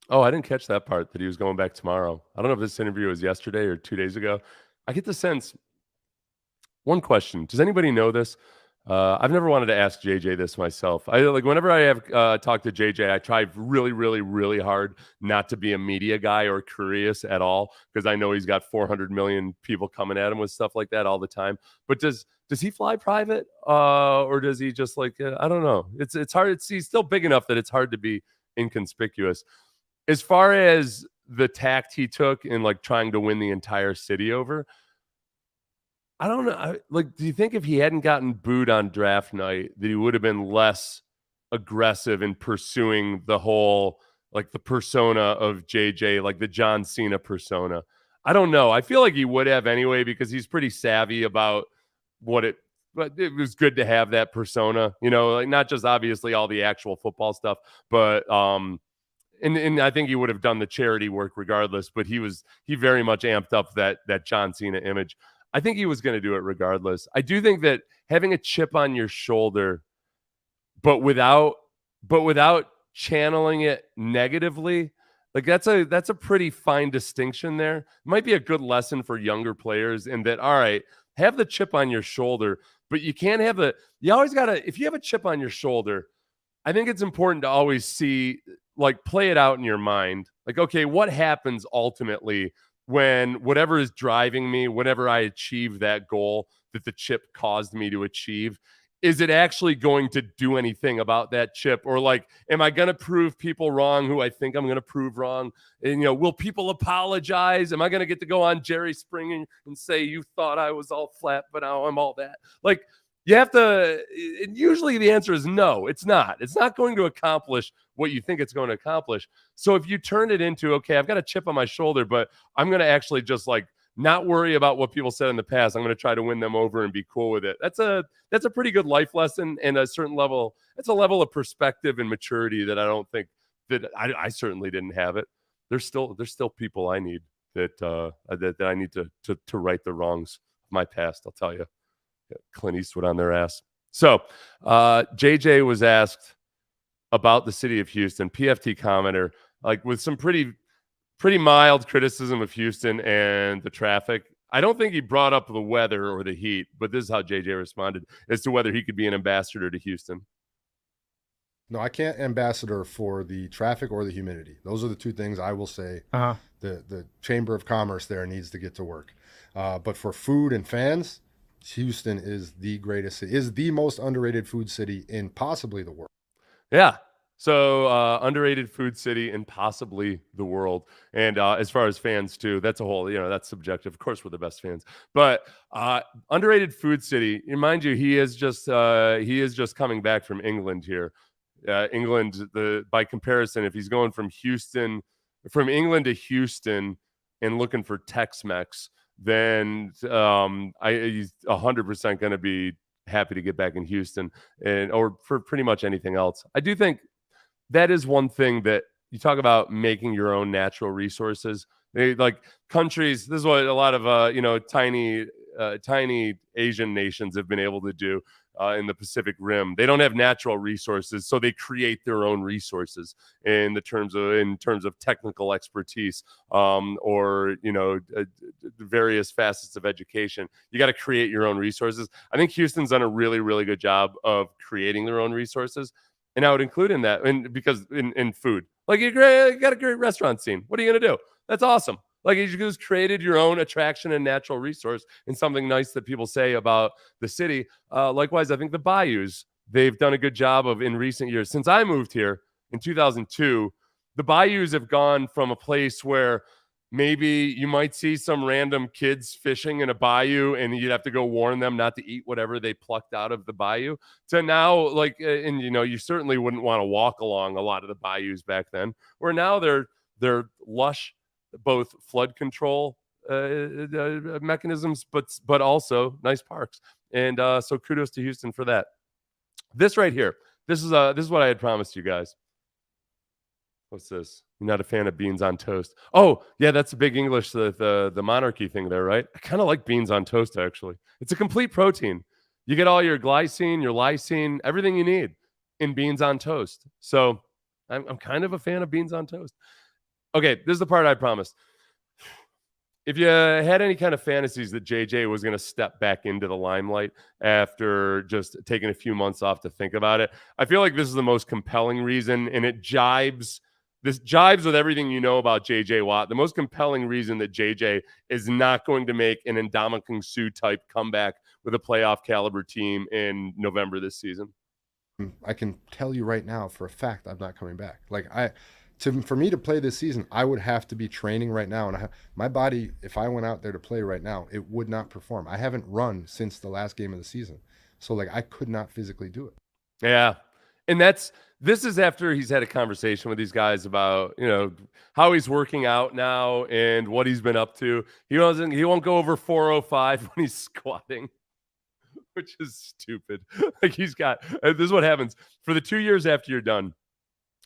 A: Oh, I didn't catch that part, that he was going back tomorrow. I don't know if this interview was yesterday or 2 days ago. I get the sense. One question: does anybody know this? I've never wanted to ask JJ this myself. Whenever I have talked to JJ, I try really, really, really hard not to be a media guy or curious at all, because I know he's got 400 million people coming at him with stuff like that all the time. But does he fly private, or does he just I don't know. It's hard. He's still big enough that it's hard to be inconspicuous. As far as the tact he took in trying to win the entire city over, I don't know. Do you think if he hadn't gotten booed on draft night, that he would have been less aggressive in pursuing the whole, the persona of JJ, the John Cena persona? I don't know. I feel like he would have anyway, because he's pretty savvy about but it was good to have that persona, not just obviously all the actual football stuff, but, and I think he would have done the charity work regardless, but he very much amped up that John Cena image. I think he was going to do it regardless. I do think that having a chip on your shoulder, but without channeling it negatively, that's a pretty fine distinction there. It might be a good lesson for younger players in that, all right, have the chip on your shoulder, but you can't have you always got to, if you have a chip on your shoulder, I think it's important to always see, play it out in your mind. Okay, what happens ultimately when whatever is driving me, whenever I achieve that goal that the chip caused me to achieve, is it actually going to do anything about that chip? Or am I going to prove people wrong who I think I'm going to prove wrong? And, will people apologize? Am I going to get to go on Jerry Springer and say, you thought I was all flat, but now I'm all that? You have to, usually the answer is no, it's not. It's not going to accomplish what you think it's going to accomplish. So if you turn it into, okay, I've got a chip on my shoulder, but I'm going to actually just not worry about what people said in the past. I'm going to try to win them over and be cool with it. That's a pretty good life lesson, and a certain level. It's a level of perspective and maturity that I don't think that I certainly didn't have it. There's still people I need that I need to right the wrongs of my past. I'll tell you, Clint Eastwood on their ass. So JJ was asked about the city of Houston. PFT commenter, like with some pretty mild criticism of Houston and the traffic. I don't think he brought up the weather or the heat, but this is how JJ responded as to whether he could be an ambassador to Houston.
C: No, I can't ambassador for the traffic or the humidity. Those are the two things I will say. The Chamber of Commerce there needs to get to work. But for food and fans, Houston is the greatest city, is the most underrated food city in possibly the world.
A: Yeah. So underrated food city in possibly the world. And as far as fans too, that's a whole, that's subjective. Of course, we're the best fans, but underrated food city. Mind you, he is just coming back from England here. England, by comparison, if he's going from England to Houston and looking for Tex-Mex, then he's 100% going to be happy to get back in Houston, or for pretty much anything else. I do think that is one thing that you talk about, making your own natural resources. Like countries, this is what a lot of tiny Asian nations have been able to do in the Pacific Rim. They don't have natural resources, so they create their own resources in terms of technical expertise, or various facets of education. You got to create your own resources. I think Houston's done a really, really good job of creating their own resources, and I would include in that, because in food, like you got a great restaurant scene. What are you gonna do? That's awesome. Like you just created your own attraction and natural resource, and something nice that people say about the city. Likewise, I think the bayous, they've done a good job of, in recent years. Since I moved here in 2002, the bayous have gone from a place where maybe you might see some random kids fishing in a bayou and you'd have to go warn them not to eat whatever they plucked out of the bayou, to now, you certainly wouldn't want to walk along a lot of the bayous back then, where now they're lush, both flood control mechanisms, but also nice parks. And so kudos to Houston for that. This right here, this is what I had promised you guys. What's this? You're not a fan of beans on toast? Oh yeah, that's a big English, the monarchy thing there, right? I kind of like beans on toast, actually. It's a complete protein. You get all your glycine, your lysine, everything you need in beans on toast. So I'm kind of a fan of beans on toast. Okay, this is the part I promised. If you had any kind of fantasies that JJ was going to step back into the limelight after just taking a few months off to think about it, I feel like this is the most compelling reason, and it jives with everything you know about JJ Watt. The most compelling reason that JJ is not going to make an Ndamukong Suh type comeback with a playoff caliber team in November this season.
C: I can tell you right now for a fact I'm not coming back. For me to play this season, I would have to be training right now. And my body, if I went out there to play right now, it would not perform. I haven't run since the last game of the season. So I could not physically do it.
A: Yeah. And this is after he's had a conversation with these guys about, how he's working out now and what he's been up to. He won't go over 405 when he's squatting, which is stupid. This is what happens for the 2 years after you're done.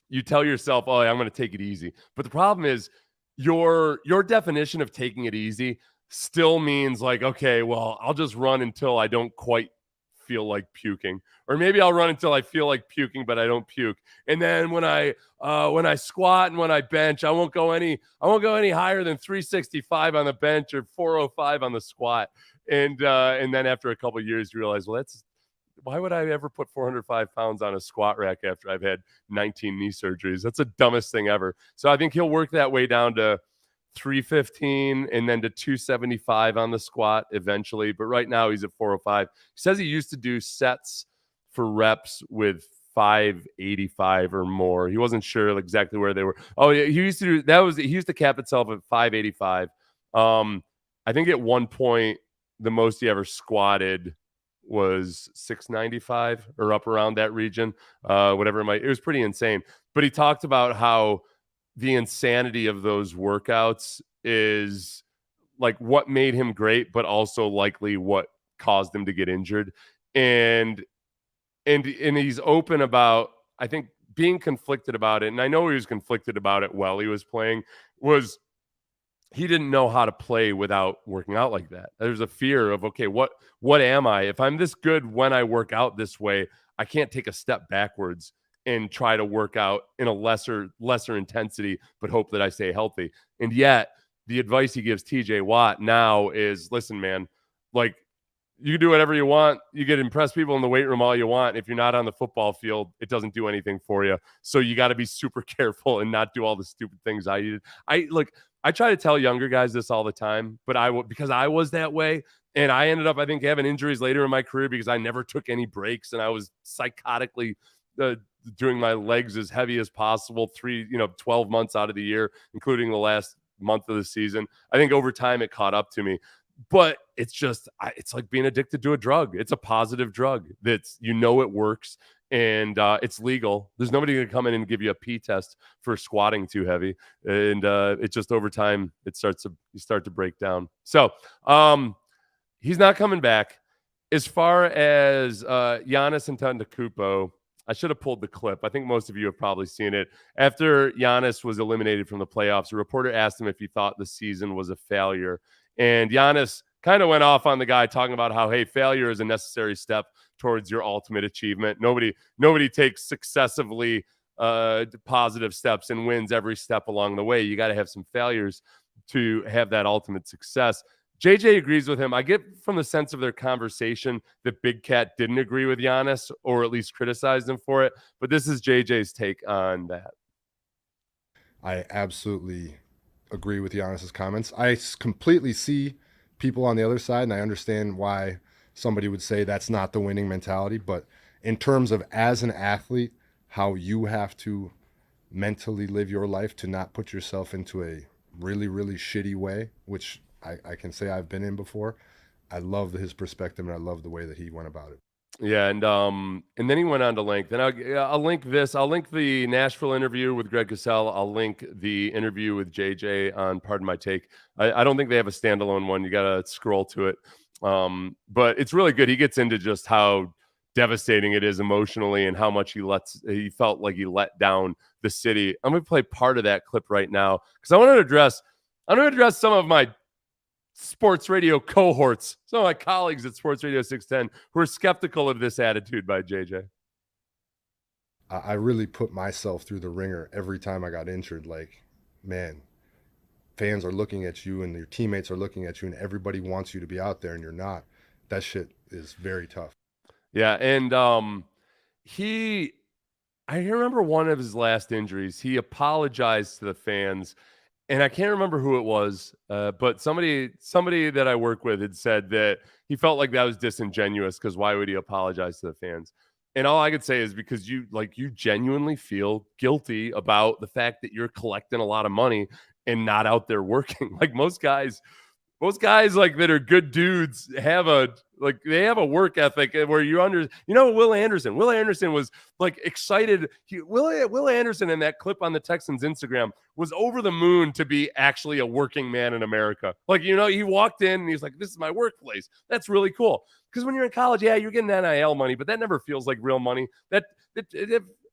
A: You tell yourself, oh, I'm going to take it easy. But the problem is your definition of taking it easy still means okay, well, I'll just run until I don't quite feel like puking. Or maybe I'll run until I feel like puking, but I don't puke. And then when I squat and when I bench, I won't go any higher than 365 on the bench or 405 on the squat. And then after a couple of years, you realize, well, why would I ever put 405 pounds on a squat rack after I've had 19 knee surgeries? That's the dumbest thing ever. So I think he'll work that way down to 315 and then to 275 on the squat eventually. But right now he's at 405. He says he used to do sets for reps with 585 or more. He wasn't sure exactly where they were. Oh, yeah, he used to cap itself at 585. I think at one point the most he ever squatted was 695 or up around that region, whatever it was pretty insane. But he talked about how the insanity of those workouts is like what made him great, but also likely what caused him to get injured. And he's open about, I think, being conflicted about it. And I know he was conflicted about it while he was playing, was he didn't know how to play without working out like that. There's a fear of, okay, what am I? If I'm this good when I work out this way, I can't take a step backwards and try to work out in a lesser intensity, but hope that I stay healthy. And yet the advice he gives TJ Watt now is, listen, man, like, you can do whatever you want. You can impress people in the weight room all you want. If you're not on the football field, it doesn't do anything for you. So you got to be super careful and not do all the stupid things I did. I try to tell younger guys this all the time, but because I was that way, and I ended up, I think, having injuries later in my career because I never took any breaks, and I was psychotically doing my legs as heavy as possible 12 months out of the year, including the last month of the season. I think over time it caught up to me. But it's just, it's like being addicted to a drug. It's a positive drug that's, it works, and it's legal. There's nobody going to come in and give you a pee test for squatting too heavy. And it just, over time, you start to break down. So he's not coming back. As far as Giannis Antetokounmpo, I should have pulled the clip. I think most of you have probably seen it. After Giannis was eliminated from the playoffs, a reporter asked him if he thought the season was a failure. And Giannis kind of went off on the guy, talking about how, hey, failure is a necessary step towards your ultimate achievement. Nobody takes successively positive steps and wins every step along the way. You got to have some failures to have that ultimate success. JJ agrees with him. I get from the sense of their conversation that Big Cat didn't agree with Giannis, or at least criticized him for it. But this is JJ's take on that.
C: I absolutely agree with Giannis's comments. I completely see people on the other side, and I understand why somebody would say that's not the winning mentality. But in terms of, as an athlete, how you have to mentally live your life to not put yourself into a really, really shitty way, which I can say I've been in before. I love his perspective, and I love the way that he went about it.
A: Yeah, and then he went on to link. Then I'll link this. I'll link the Nashville interview with Greg Cosell. I'll link the interview with JJ on Pardon My Take. I don't think they have a standalone one. You got to scroll to it. But it's really good. He gets into just how devastating it is emotionally, and how much he felt like he let down the city. I'm going to play part of that clip right now because I want to address some of my sports radio cohorts, some of my colleagues at Sports Radio 610 who are skeptical of this attitude by JJ.
C: I really put myself through the ringer every time I got injured. Like, man, fans are looking at you and your teammates are looking at you, and everybody wants you to be out there and you're not. That shit is very tough.
A: Yeah, and I remember one of his last injuries, he apologized to the fans. And I can't remember who it was, but somebody that I work with had said that he felt like that was disingenuous, because why would he apologize to the fans? And all I could say is because you genuinely feel guilty about the fact that you're collecting a lot of money and not out there working. Like most guys like that are good dudes have a work ethic where Will Anderson was like excited. Will Anderson in that clip on the Texans Instagram was over the moon to be actually a working man in America. Like, he walked in and he's like, this is my workplace. That's really cool. Because when you're in college, yeah, you're getting NIL money, but that never feels like real money.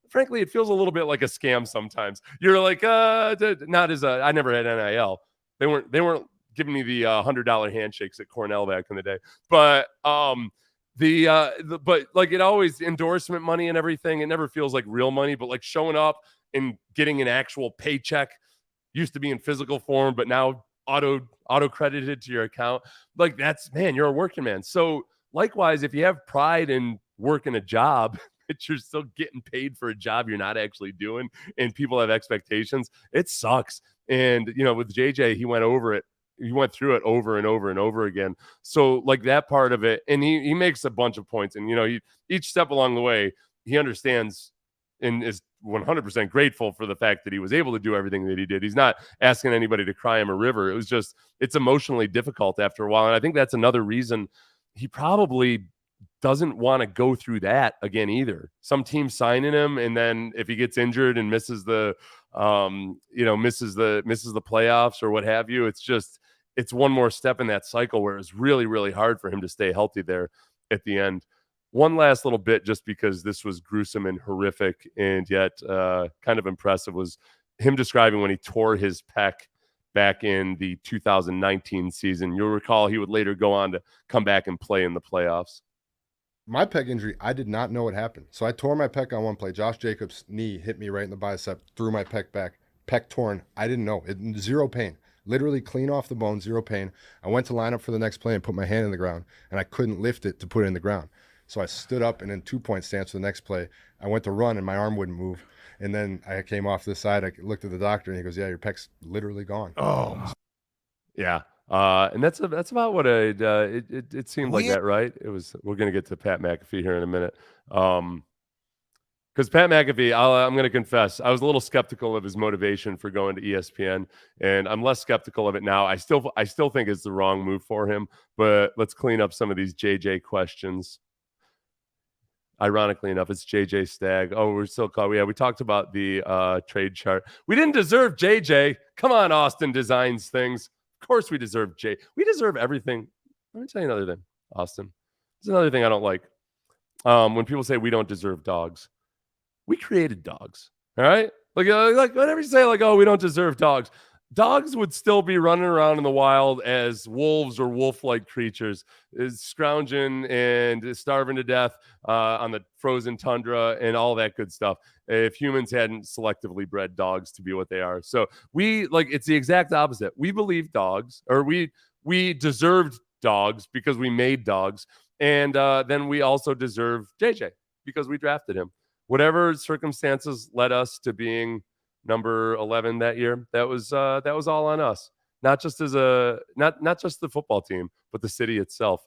A: Frankly, it feels a little bit like a scam sometimes. You're like, I never had NIL. They weren't giving me the $100 handshakes at Cornell back in the day, but but like, it always, endorsement money and everything, it never feels like real money. But like showing up and getting an actual paycheck, used to be in physical form, but now auto credited to your account. Like, that's, man, you're a working man. So likewise, if you have pride in working a job that you're still getting paid for a job you're not actually doing, and people have expectations, it sucks. And with JJ, he went through it over and over and over again. So like that part of it, and he makes a bunch of points, and each step along the way, he understands and is 100% grateful for the fact that he was able to do everything that he did. He's not asking anybody to cry him a river. It was just, it's emotionally difficult after a while. And I think that's another reason he probably doesn't want to go through that again either. Some team signing him, and then if he gets injured and misses the playoffs or what have you, it's it's one more step in that cycle where it's really, really hard for him to stay healthy there at the end. One last little bit, just because this was gruesome and horrific and yet kind of impressive, was him describing when he tore his pec back in the 2019 season. You'll recall he would later go on to come back and play in the playoffs.
C: My pec injury, I did not know what happened. So I tore my pec on one play. Josh Jacobs' knee hit me right in the bicep, threw my pec back, pec torn. I didn't know. Zero pain. Literally clean off the bone, zero pain. I went to line up for the next play and put my hand in the ground, and I couldn't lift it to put it in the ground. So I stood up and in 2-point stance for the next play. I went to run and my arm wouldn't move. And then I came off this side. I looked at the doctor and he goes, "Yeah, your pec's literally gone."
D: Oh,
A: yeah. And that's about what it seemed like that, right? It was. We're gonna get to Pat McAfee here in a minute, because Pat McAfee, I'm gonna confess, I was a little skeptical of his motivation for going to ESPN, and I'm less skeptical of it now. I still think it's the wrong move for him, but let's clean up some of these JJ questions. Ironically enough, it's JJ Stagg. Oh, we're still caught. Yeah, we talked about the trade chart. We didn't deserve JJ. Come on, Austin designs things. Of course we deserve J. We deserve everything. Let me tell you another thing, Austin. There's another thing I don't like. When people say we don't deserve dogs. We created dogs. All right? Like whenever you say, like, oh, we don't deserve dogs. Dogs would still be running around in the wild as wolves or wolf-like creatures, scrounging and starving to death on the frozen tundra and all that good stuff, if humans hadn't selectively bred dogs to be what they are. So it's the exact opposite. We believe dogs, or we deserved dogs because we made dogs, and then we also deserve JJ because we drafted him. Whatever circumstances led us to being number 11 that year, that was all on us. Not just as not just the football team, but the city itself.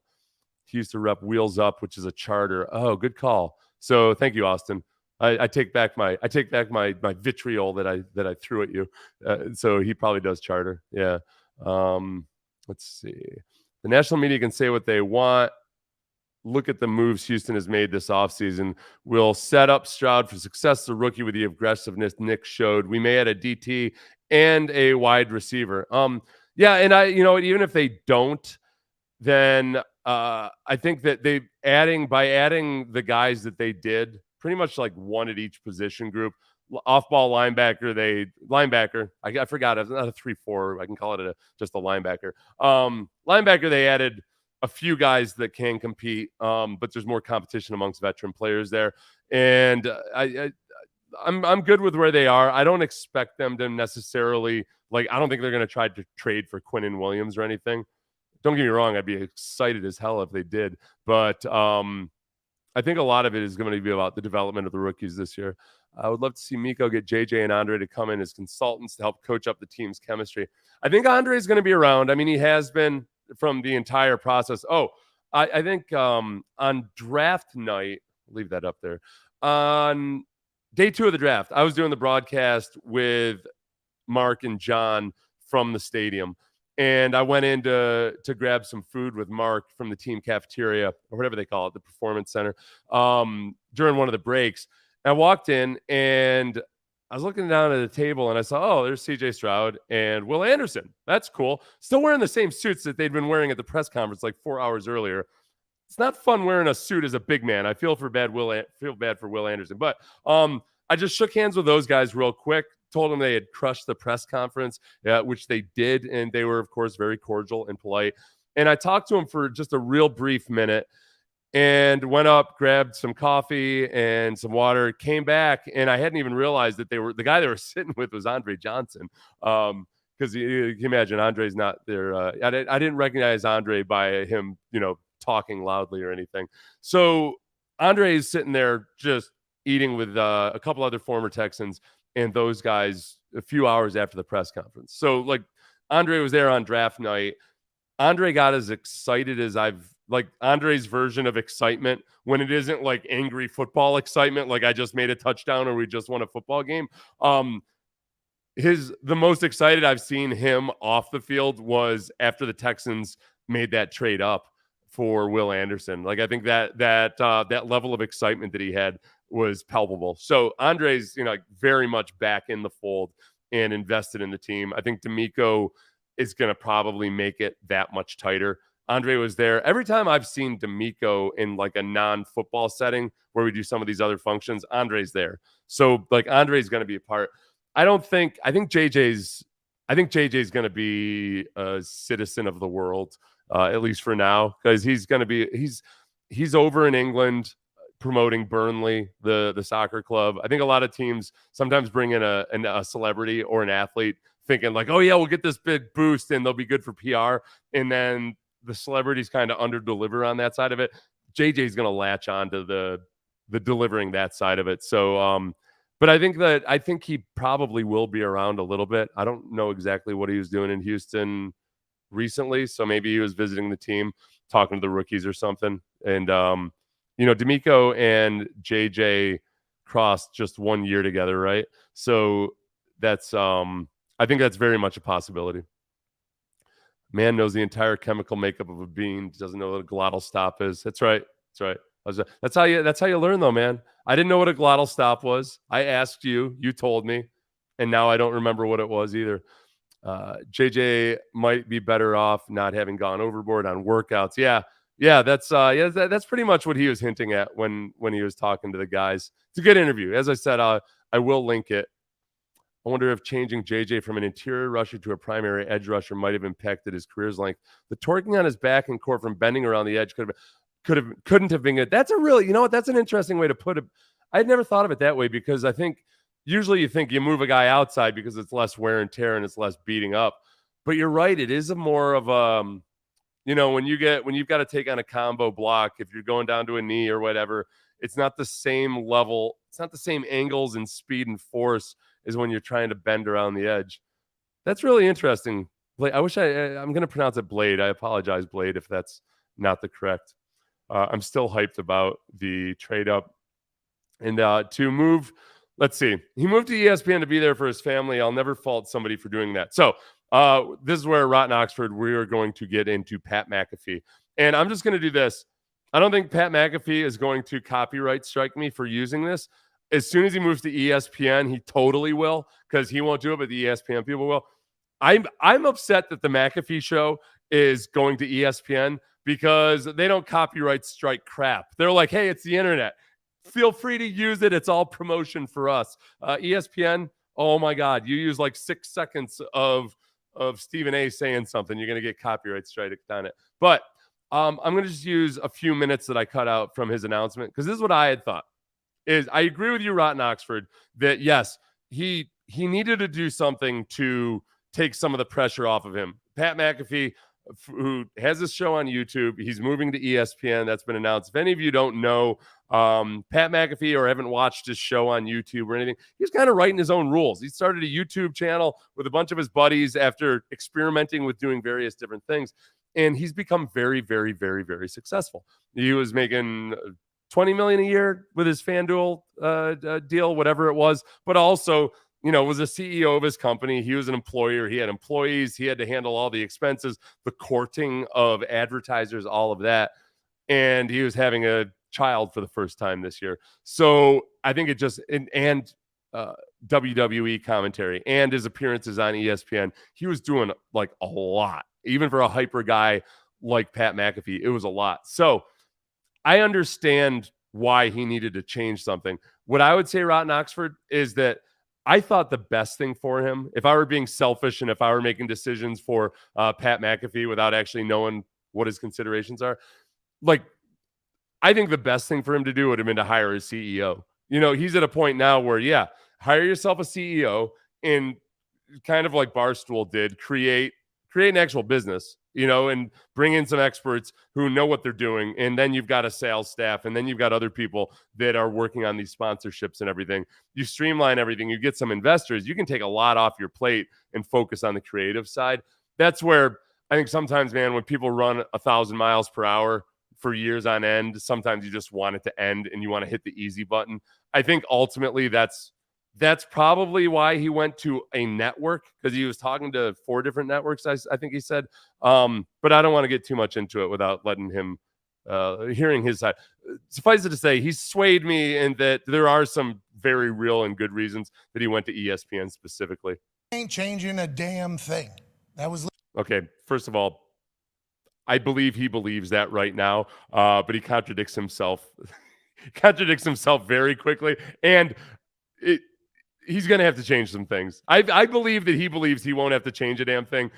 A: He used to rep Wheels Up, which is a charter. Oh, good call. So thank you, Austin. I take back my vitriol that I threw at you. So he probably does charter. Yeah. Let's see. The national media can say what they want. Look at the moves Houston has made this offseason. We'll set up Stroud for success. The rookie with the aggressiveness Nick showed. We may add a DT and a wide receiver. Yeah, and even if they don't, then I think that by adding the guys that they did, pretty much like one at each position group. Off-ball linebacker. I forgot. It's not a 3-4. I can call it just a linebacker. Linebacker, they added a few guys that can compete, but there's more competition amongst veteran players there. And I'm good with where they are. I don't expect them to necessarily, I don't think they're going to try to trade for Quinnen Williams or anything. Don't get me wrong. I'd be excited as hell if they did. But I think a lot of it is going to be about the development of the rookies this year. I would love to see Miko get JJ and Andre to come in as consultants to help coach up the team's chemistry. I think Andre is going to be around. I mean, he has been from the entire process. Oh, I think on draft night, leave that up there. On day 2 of the draft, I was doing the broadcast with Mark and John from the stadium. And I went in to grab some food with Mark from the team cafeteria, or whatever they call it, the performance center, during one of the breaks. I walked in and I was looking down at the table and I saw, oh, there's CJ Stroud and Will Anderson. That's cool. Still wearing the same suits that they'd been wearing at the press conference like 4 hours earlier. It's not fun wearing a suit as a big man. I feel bad for Will Anderson. But I just shook hands with those guys real quick, told them they had crushed the press conference, which they did. And they were, of course, very cordial and polite. And I talked to them for just a real brief minute. And went up, grabbed some coffee and some water, came back, and I hadn't even realized that the guy they were sitting with was Andre Johnson. Because you can imagine Andre's not there. I didn't recognize Andre by him, talking loudly or anything. So Andre is sitting there just eating with a couple other former Texans and those guys a few hours after the press conference. So Andre was there on draft night. Andre got as excited as Andre's version of excitement when it isn't like angry football excitement, like I just made a touchdown or we just won a football game. The most excited I've seen him off the field was after the Texans made that trade up for Will Anderson. I think that level of excitement that he had was palpable. So Andre's, very much back in the fold and invested in the team. I think D'Amico is going to probably make it that much tighter. Andre was there. Every time I've seen D'Amico in like a non-football setting where we do some of these other functions, Andre's there. So like Andre's going to be a part. I think JJ's going to be a citizen of the world, at least for now, because he's over in England promoting Burnley, the soccer club. I think a lot of teams sometimes bring in a celebrity or an athlete thinking like, oh yeah, we'll get this big boost and they'll be good for PR. And then the celebrities kind of under deliver on that side of it. JJ's going to latch on to the delivering that side of it. So, but I think he probably will be around a little bit. I don't know exactly what he was doing in Houston recently. So maybe he was visiting the team, talking to the rookies or something. And, D'Amico and JJ crossed just 1 year together. Right. So that's, I think that's very much a possibility. Man knows the entire chemical makeup of a bean, doesn't know what a glottal stop is. That's right. That's how you learn though, man. I didn't know what a glottal stop was. I asked you, you told me, and now I don't remember what it was either. JJ might be better off not having gone overboard on workouts. Yeah, that's pretty much what he was hinting at when he was talking to the guys. It's a good interview. As I said, I will link it. I wonder if changing JJ from an interior rusher to a primary edge rusher might have impacted his career's length. The torquing on his back and core from bending around the edge couldn't have been good. That's a really, that's an interesting way to put it. I'd never thought of it that way, because I think usually you think you move a guy outside because it's less wear and tear and it's less beating up. But you're right, it is a more of when you've got to take on a combo block, if you're going down to a knee or whatever, it's not the same level, it's not the same angles and speed and force as when you're trying to bend around the edge. That's really interesting. Blade, I'm going to pronounce it Blade. I apologize, Blade, if that's not the correct. I'm still hyped about the trade up. And to move, let's see. He moved to ESPN to be there for his family. I'll never fault somebody for doing that. So this is where Rotten Oxford, we are going to get into Pat McAfee. And I'm just going to do this. I don't think Pat McAfee is going to copyright strike me for using this. As soon as he moves to ESPN, he totally will, because he won't do it, but the ESPN people will. I'm upset that the McAfee show is going to ESPN, because they don't copyright strike crap. They're like, hey, it's the internet. Feel free to use it. It's all promotion for us. ESPN, oh my God, you use like 6 seconds of Stephen A saying something, you're going to get copyright strike on it. But I'm going to just use a few minutes that I cut out from his announcement, because this is what I had thought. Is I agree with you, Rotten Oxford, that yes, he needed to do something to take some of the pressure off of him. Pat McAfee, who has this show on YouTube, he's moving to ESPN. That's been announced. If any of you don't know Pat McAfee or haven't watched his show on YouTube or anything, he's kind of writing his own rules. He started a YouTube channel with a bunch of his buddies after experimenting with doing various different things, and he's become very, very, very, very successful. He was making $20 million a year with his FanDuel deal, whatever it was, but also, was a CEO of his company. He was an employer. He had employees. He had to handle all the expenses, the courting of advertisers, all of that. And he was having a child for the first time this year. So I think it just, and WWE commentary and his appearances on ESPN, he was doing like a lot. Even for a hyper guy like Pat McAfee, it was a lot. So I understand why he needed to change something. What I would say, Rotten Oxford, is that I thought the best thing for him, if I were being selfish and if I were making decisions for Pat McAfee without actually knowing what his considerations are, like, I think the best thing for him to do would have been to hire a CEO. He's at a point now where, hire yourself a CEO and kind of like Barstool did, create an actual business, and bring in some experts who know what they're doing. And then you've got a sales staff, and then you've got other people that are working on these sponsorships and everything. You streamline everything. You get some investors. You can take a lot off your plate and focus on the creative side. That's where I think sometimes, man, when people run 1,000 miles per hour for years on end, sometimes you just want it to end and you want to hit the easy button. I think ultimately that's probably why he went to a network, because he was talking to 4 different networks, I think he said. But I don't want to get too much into it without letting him, hearing his side. Suffice it to say, he swayed me in that there are some very real and good reasons that he went to ESPN specifically.
E: Ain't changing a damn thing. That was
A: Okay, first of all, I believe he believes that right now, but he contradicts himself. Contradicts himself very quickly, and he's going to have to change some things. I believe that he believes he won't have to change a damn thing.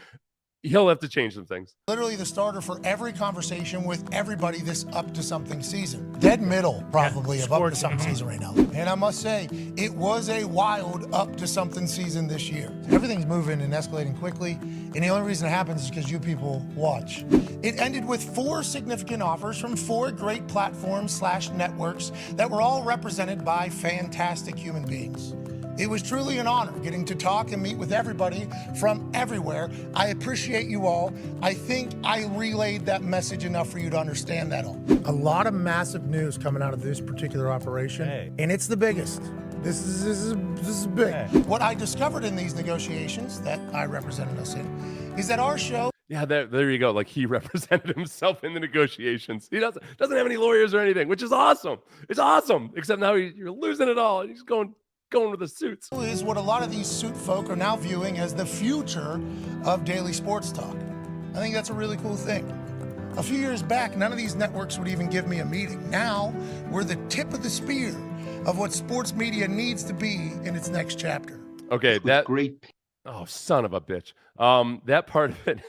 A: He'll have to change some things.
E: Literally the starter for every conversation with everybody this up to something season. Dead middle, probably, of up to something season right now. And I must say, it was a wild up to something season this year. Everything's moving and escalating quickly, and the only reason it happens is because you people watch. It ended with 4 significant offers from 4 great platforms/networks that were all represented by fantastic human beings. It was truly an honor getting to talk and meet with everybody from everywhere. I appreciate you all. I think I relayed that message enough for you to understand that all. A lot of massive news coming out of this particular operation, and it's the biggest. This is big. What I discovered in these negotiations that I represented us in is that our show.
A: Yeah, there you go. Like, he represented himself in the negotiations. He doesn't have any lawyers or anything, which is awesome. It's awesome. Except now you're losing it all. He's going with the suits.
E: Is what a lot of these suit folk are now viewing as the future of daily sports talk. I think that's a really cool thing. A few years back, none of these networks would even give me a meeting. Now, we're the tip of the spear of what sports media needs to be in its next chapter.
A: Okay, that
B: great.
A: Oh, son of a bitch. That part of it,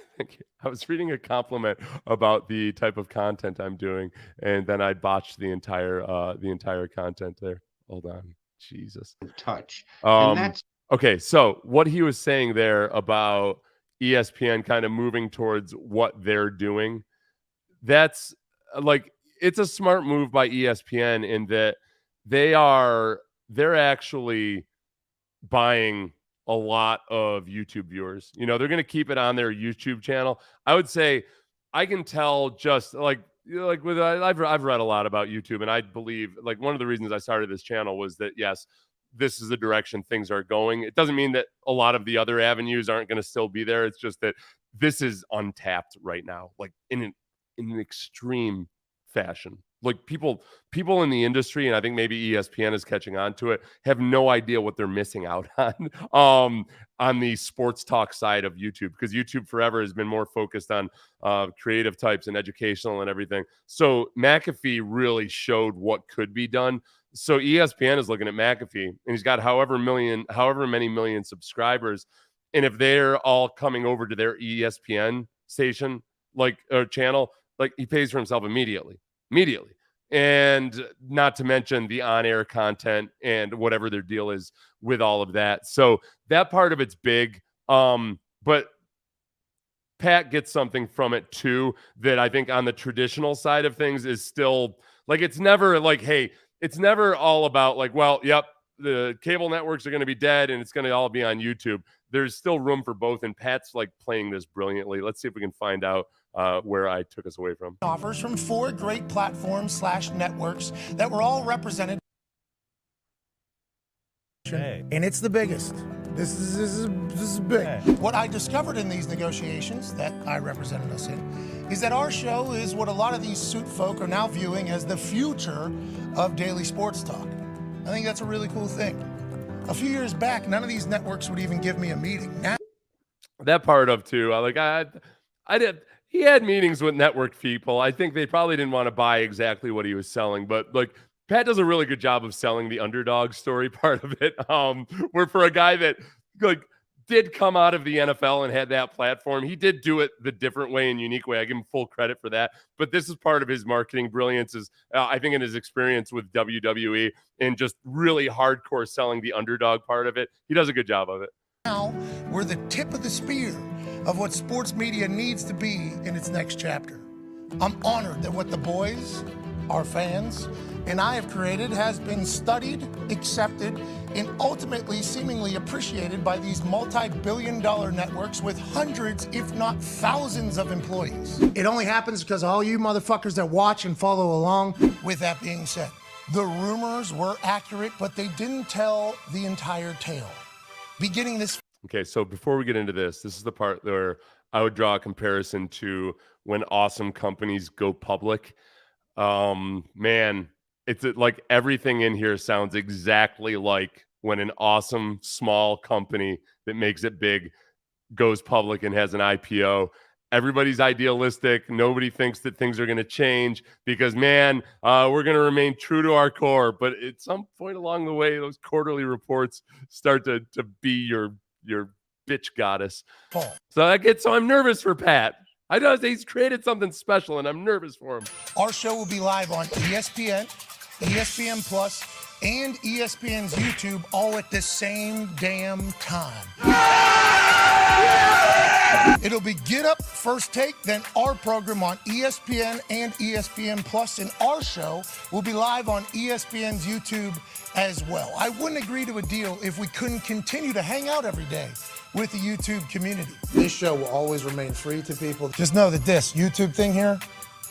A: I was reading a compliment about the type of content I'm doing, and then I botched the entire content there. Hold on. Jesus.
B: Touch. And that's
A: okay. So what he was saying there about ESPN kind of moving towards what they're doing, that's like, it's a smart move by ESPN in that they're actually buying a lot of YouTube viewers. You know, they're going to keep it on their YouTube channel. I would say I can tell just like with I've read a lot about YouTube, and I believe like one of the reasons I started this channel was that yes, this is the direction things are going. It doesn't mean that a lot of the other avenues aren't going to still be there. It's just that this is untapped right now, like in an extreme fashion. Like people in the industry, and I think maybe ESPN is catching on to it, have no idea what they're missing out on the sports talk side of YouTube, because YouTube forever has been more focused on creative types and educational and everything. So McAfee really showed what could be done. So ESPN is looking at McAfee, and he's got however many million subscribers, and if they're all coming over to their ESPN station, like or channel, like he pays for himself immediately. And not to mention the on-air content and whatever their deal is with all of that. So that part of it's big. But Pat gets something from it too that I think on the traditional side of things is still like, it's never like, hey, it's never all about like, well, yep, the cable networks are going to be dead and it's going to all be on YouTube. There's still room for both. And Pat's like playing this brilliantly. Let's see if we can find out where I took us away from.
E: Offers from 4 great platforms/networks that were all represented. And it's the biggest. This is big. What I discovered in these negotiations that I represented us in is that our show is what a lot of these suit folk are now viewing as the future of daily sports talk. I think that's a really cool thing. A few years back, none of these networks would even give me a meeting. Now,
A: that part of too, I did. He had meetings with network people. I think they probably didn't want to buy exactly what he was selling, but like Pat does a really good job of selling the underdog story part of it. Where for a guy that like did come out of the NFL and had that platform, he did do it the different way and unique way. I give him full credit for that. But this is part of his marketing brilliance is I think in his experience with WWE and just really hardcore selling the underdog part of it. He does a good job of it.
E: Now we're the tip of the spear of what sports media needs to be in its next chapter. I'm honored that what the boys, our fans, and I have created has been studied, accepted, and ultimately seemingly appreciated by these multi-billion-dollar networks with hundreds, if not thousands of employees. It only happens because of all you motherfuckers that watch and follow along. With that being said, the rumors were accurate, but they didn't tell the entire tale. Beginning this.
A: Okay, so before we get into this is the part where I would draw a comparison to when awesome companies go public. Man, it's like everything in here sounds exactly like when an awesome small company that makes it big goes public and has an IPO. Everybody's idealistic. Nobody thinks that things are going to change because, man, we're going to remain true to our core. But at some point along the way, those quarterly reports start to be your bitch goddess. So I'm nervous for Pat. I know he's created something special, and I'm nervous for him.
E: Our show will be live on ESPN, ESPN Plus, and ESPN's YouTube all at the same damn time. It'll be Get Up, First Take, then our program on ESPN and ESPN Plus, and our show will be live on ESPN's YouTube as well. I wouldn't agree to a deal if we couldn't continue to hang out every day with the YouTube community. This show will always remain free to people. Just know that this YouTube thing here,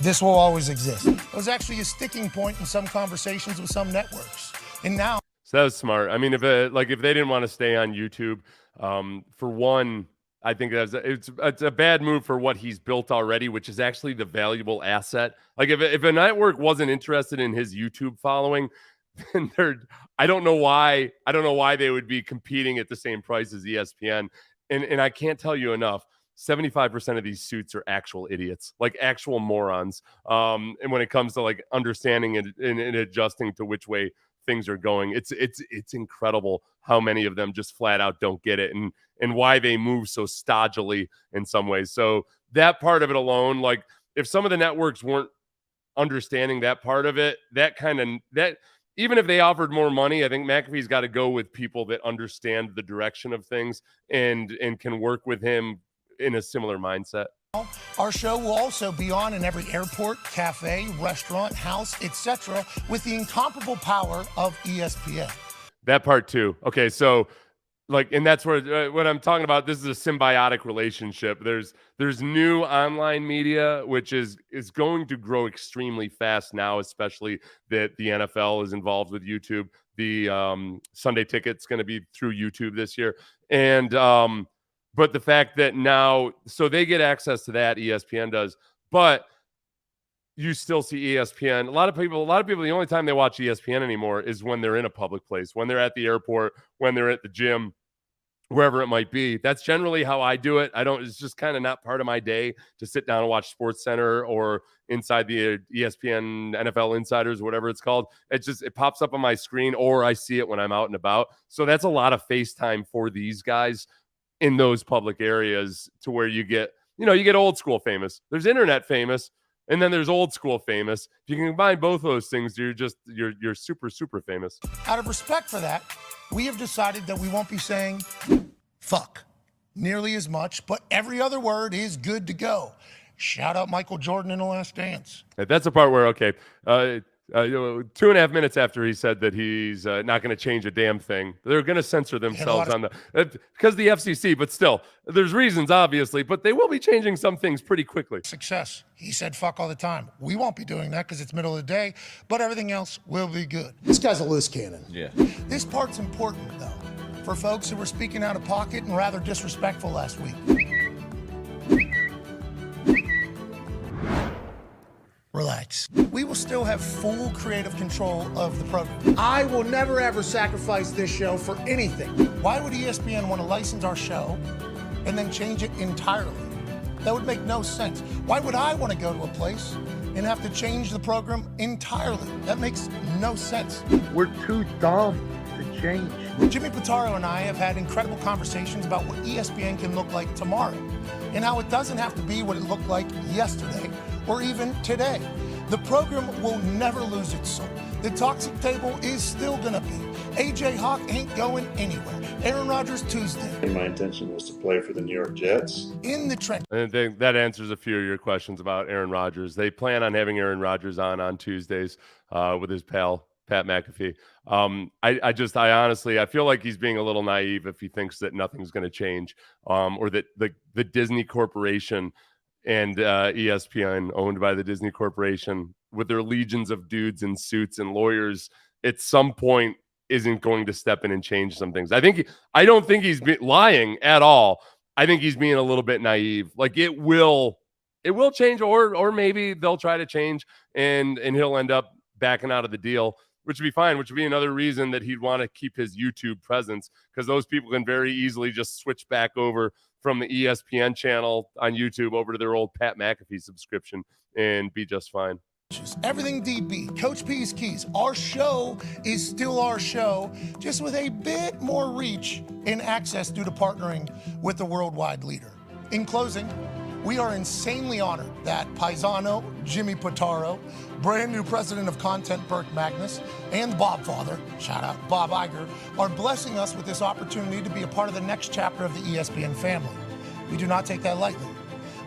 E: this will always exist. It was actually a sticking point in some conversations with some networks. And now...
A: So that was smart. I mean, if they didn't want to stay on YouTube, for one, I think it's a bad move for what he's built already, which is actually the valuable asset. Like if a network wasn't interested in his YouTube following, then I don't know why they would be competing at the same price as ESPN. And I can't tell you enough. 75% of these suits are actual idiots, like actual morons. And when it comes to like understanding and adjusting to which way things are going, it's incredible how many of them just flat out don't get it and why they move so stodgily in some ways. So that part of it alone, like if some of the networks weren't understanding that part of it, that even if they offered more money, I think McAfee's got to go with people that understand the direction of things and can work with him in a similar mindset.
E: Our show will also be on in every airport, cafe, restaurant, house, etc., with the incomparable power of ESPN.
A: That part too. Okay, so and that's where what I'm talking about. This is a symbiotic relationship. There's new online media, which is going to grow extremely fast now, especially that the NFL is involved with YouTube. The Sunday Ticket's going to be through YouTube this year, and but the fact that now, so they get access to that, ESPN does, but you still see ESPN. A lot of people, the only time they watch ESPN anymore is when they're in a public place, when they're at the airport, when they're at the gym, wherever it might be. That's generally how I do it. It's just kind of not part of my day to sit down and watch SportsCenter or inside the ESPN NFL Insiders, whatever it's called. It pops up on my screen or I see it when I'm out and about. So that's a lot of FaceTime for these guys in those public areas to where you get old school famous. There's internet famous. And then there's old school famous. If you can combine both of those things, you're super, super famous.
E: Out of respect for that, we have decided that we won't be saying fuck nearly as much, but every other word is good to go. Shout out Michael Jordan in The Last Dance.
A: That's the part where, okay, 2.5 minutes after he said that he's not going to change a damn thing, they're going to censor themselves on because the FCC, but still, there's reasons, obviously, but they will be changing some things pretty quickly.
E: Success. He said fuck all the time. We won't be doing that because it's middle of the day, but everything else will be good. This guy's a loose cannon.
F: Yeah.
E: This part's important, though, for folks who were speaking out of pocket and rather disrespectful last week. Relax. We will still have full creative control of the program. I will never ever sacrifice this show for anything. Why would ESPN want to license our show and then change it entirely? That would make no sense. Why would I want to go to a place and have to change the program entirely? That makes no sense.
G: We're too dumb to change.
E: Jimmy Pitaro and I have had incredible conversations about what ESPN can look like tomorrow and how it doesn't have to be what it looked like yesterday or even today. The program will never lose its soul. The toxic table is still gonna be. AJ Hawk ain't going anywhere. Aaron Rodgers Tuesday.
H: My intention was to play for the New York Jets.
E: In the trench.
A: And I think that answers a few of your questions about Aaron Rodgers. They plan on having Aaron Rodgers on Tuesdays with his pal, Pat McAfee. I honestly, I feel like he's being a little naive if he thinks that nothing's going to change, or that the Disney Corporation and ESPN, owned by the Disney Corporation, with their legions of dudes in suits and lawyers, at some point isn't going to step in and change some things. I don't think he's lying at all. I think he's being a little bit naive. Like it will change, or maybe they'll try to change and he'll end up backing out of the deal, which would be fine, which would be another reason that he'd want to keep his YouTube presence, because those people can very easily just switch back over from the ESPN channel on YouTube over to their old Pat McAfee subscription and be just fine.
E: Everything DB, Coach P's Keys. Our show is still our show, just with a bit more reach and access due to partnering with the worldwide leader. In closing, we are insanely honored that Paisano, Jimmy Potaro, brand new president of content, Burke Magnus, and Bob Father, shout out Bob Iger, are blessing us with this opportunity to be a part of the next chapter of the ESPN family. We do not take that lightly.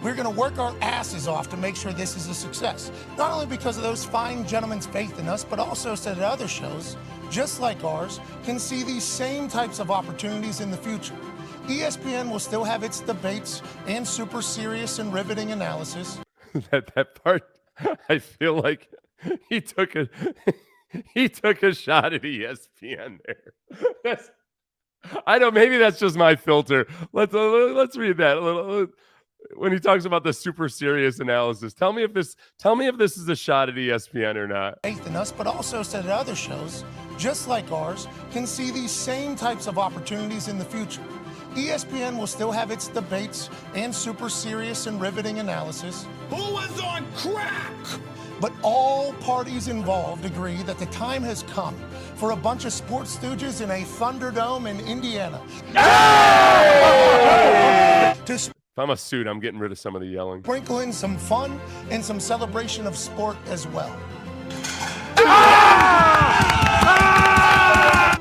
E: We're going to work our asses off to make sure this is a success, not only because of those fine gentlemen's faith in us, but also so that other shows, just like ours, can see these same types of opportunities in the future. ESPN will still have its debates and super serious and riveting analysis.
A: that part, I feel like he took a shot at ESPN there. I don't. Maybe that's just my filter. Let's read that. When he talks about the super serious analysis, tell me if this is a shot at ESPN or not.
E: Faith in us, but also so that other shows, just like ours, can see these same types of opportunities in the future. ESPN will still have its debates and super serious and riveting analysis.
F: Who was on crack?
E: But all parties involved agree that the time has come for a bunch of sports stooges in a Thunderdome in Indiana.
A: If I'm a suit, I'm getting rid of some of the yelling.
E: Sprinkle in some fun and some celebration of sport as well.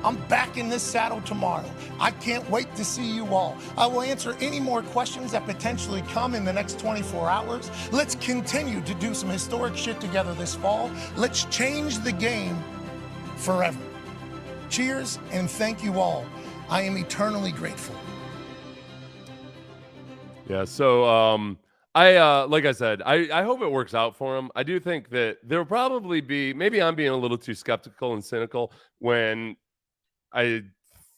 E: I'm back in this saddle tomorrow. I can't wait to see you all. I will answer any more questions that potentially come in the next 24 hours. Let's continue to do some historic shit together this fall. Let's change the game forever. Cheers and thank you all. I am eternally grateful.
A: Yeah, so I like I said, I hope it works out for him. I do think that there'll probably be, maybe I'm being a little too skeptical and cynical when I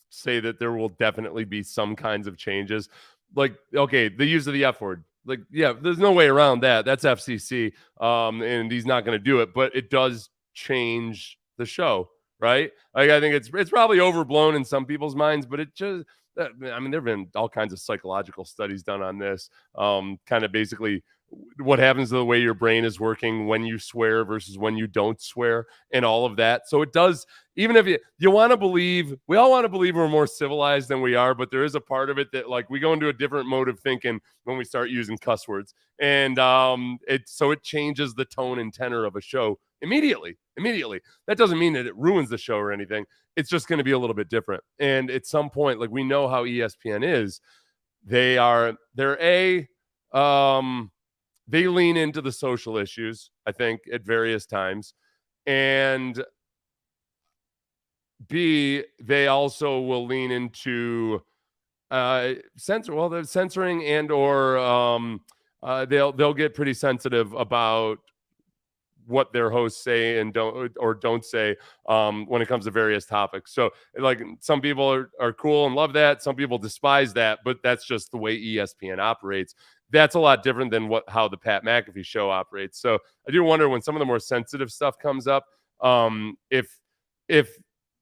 A: say that there will definitely be some kinds of changes. Like, okay, the use of the F word. Like, yeah, there's no way around that. That's FCC, and he's not going to do it. But it does change the show, right? Like, I think it's probably overblown in some people's minds, but it just, I mean, there have been all kinds of psychological studies done on this, kind of basically what happens to the way your brain is working when you swear versus when you don't swear and all of that. So it does, even if you want to believe, we all want to believe we're more civilized than we are, but there is a part of it that, like, we go into a different mode of thinking when we start using cuss words. And it changes the tone and tenor of a show immediately. That doesn't mean that it ruins the show or anything. It's just going to be a little bit different. And at some point, like, we know how ESPN is. They lean into the social issues, I think, at various times. And B, they also will lean into censoring and or they'll get pretty sensitive about what their hosts say and don't say when it comes to various topics. So, like, some people are cool and love that. Some people despise that, but that's just the way ESPN operates. That's a lot different than how the Pat McAfee show operates. So I do wonder when some of the more sensitive stuff comes up, if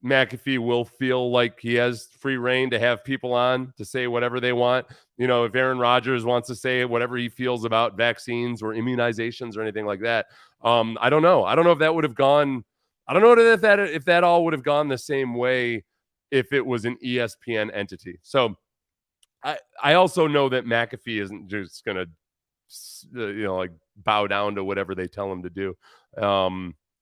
A: McAfee will feel like he has free reign to have people on to say whatever they want. You know, if Aaron Rodgers wants to say whatever he feels about vaccines or immunizations or anything like that. I don't know. I don't know if that would have gone. I don't know if that all would have gone the same way if it was an ESPN entity. So I also know that McAfee isn't just going to, like, bow down to whatever they tell him to do.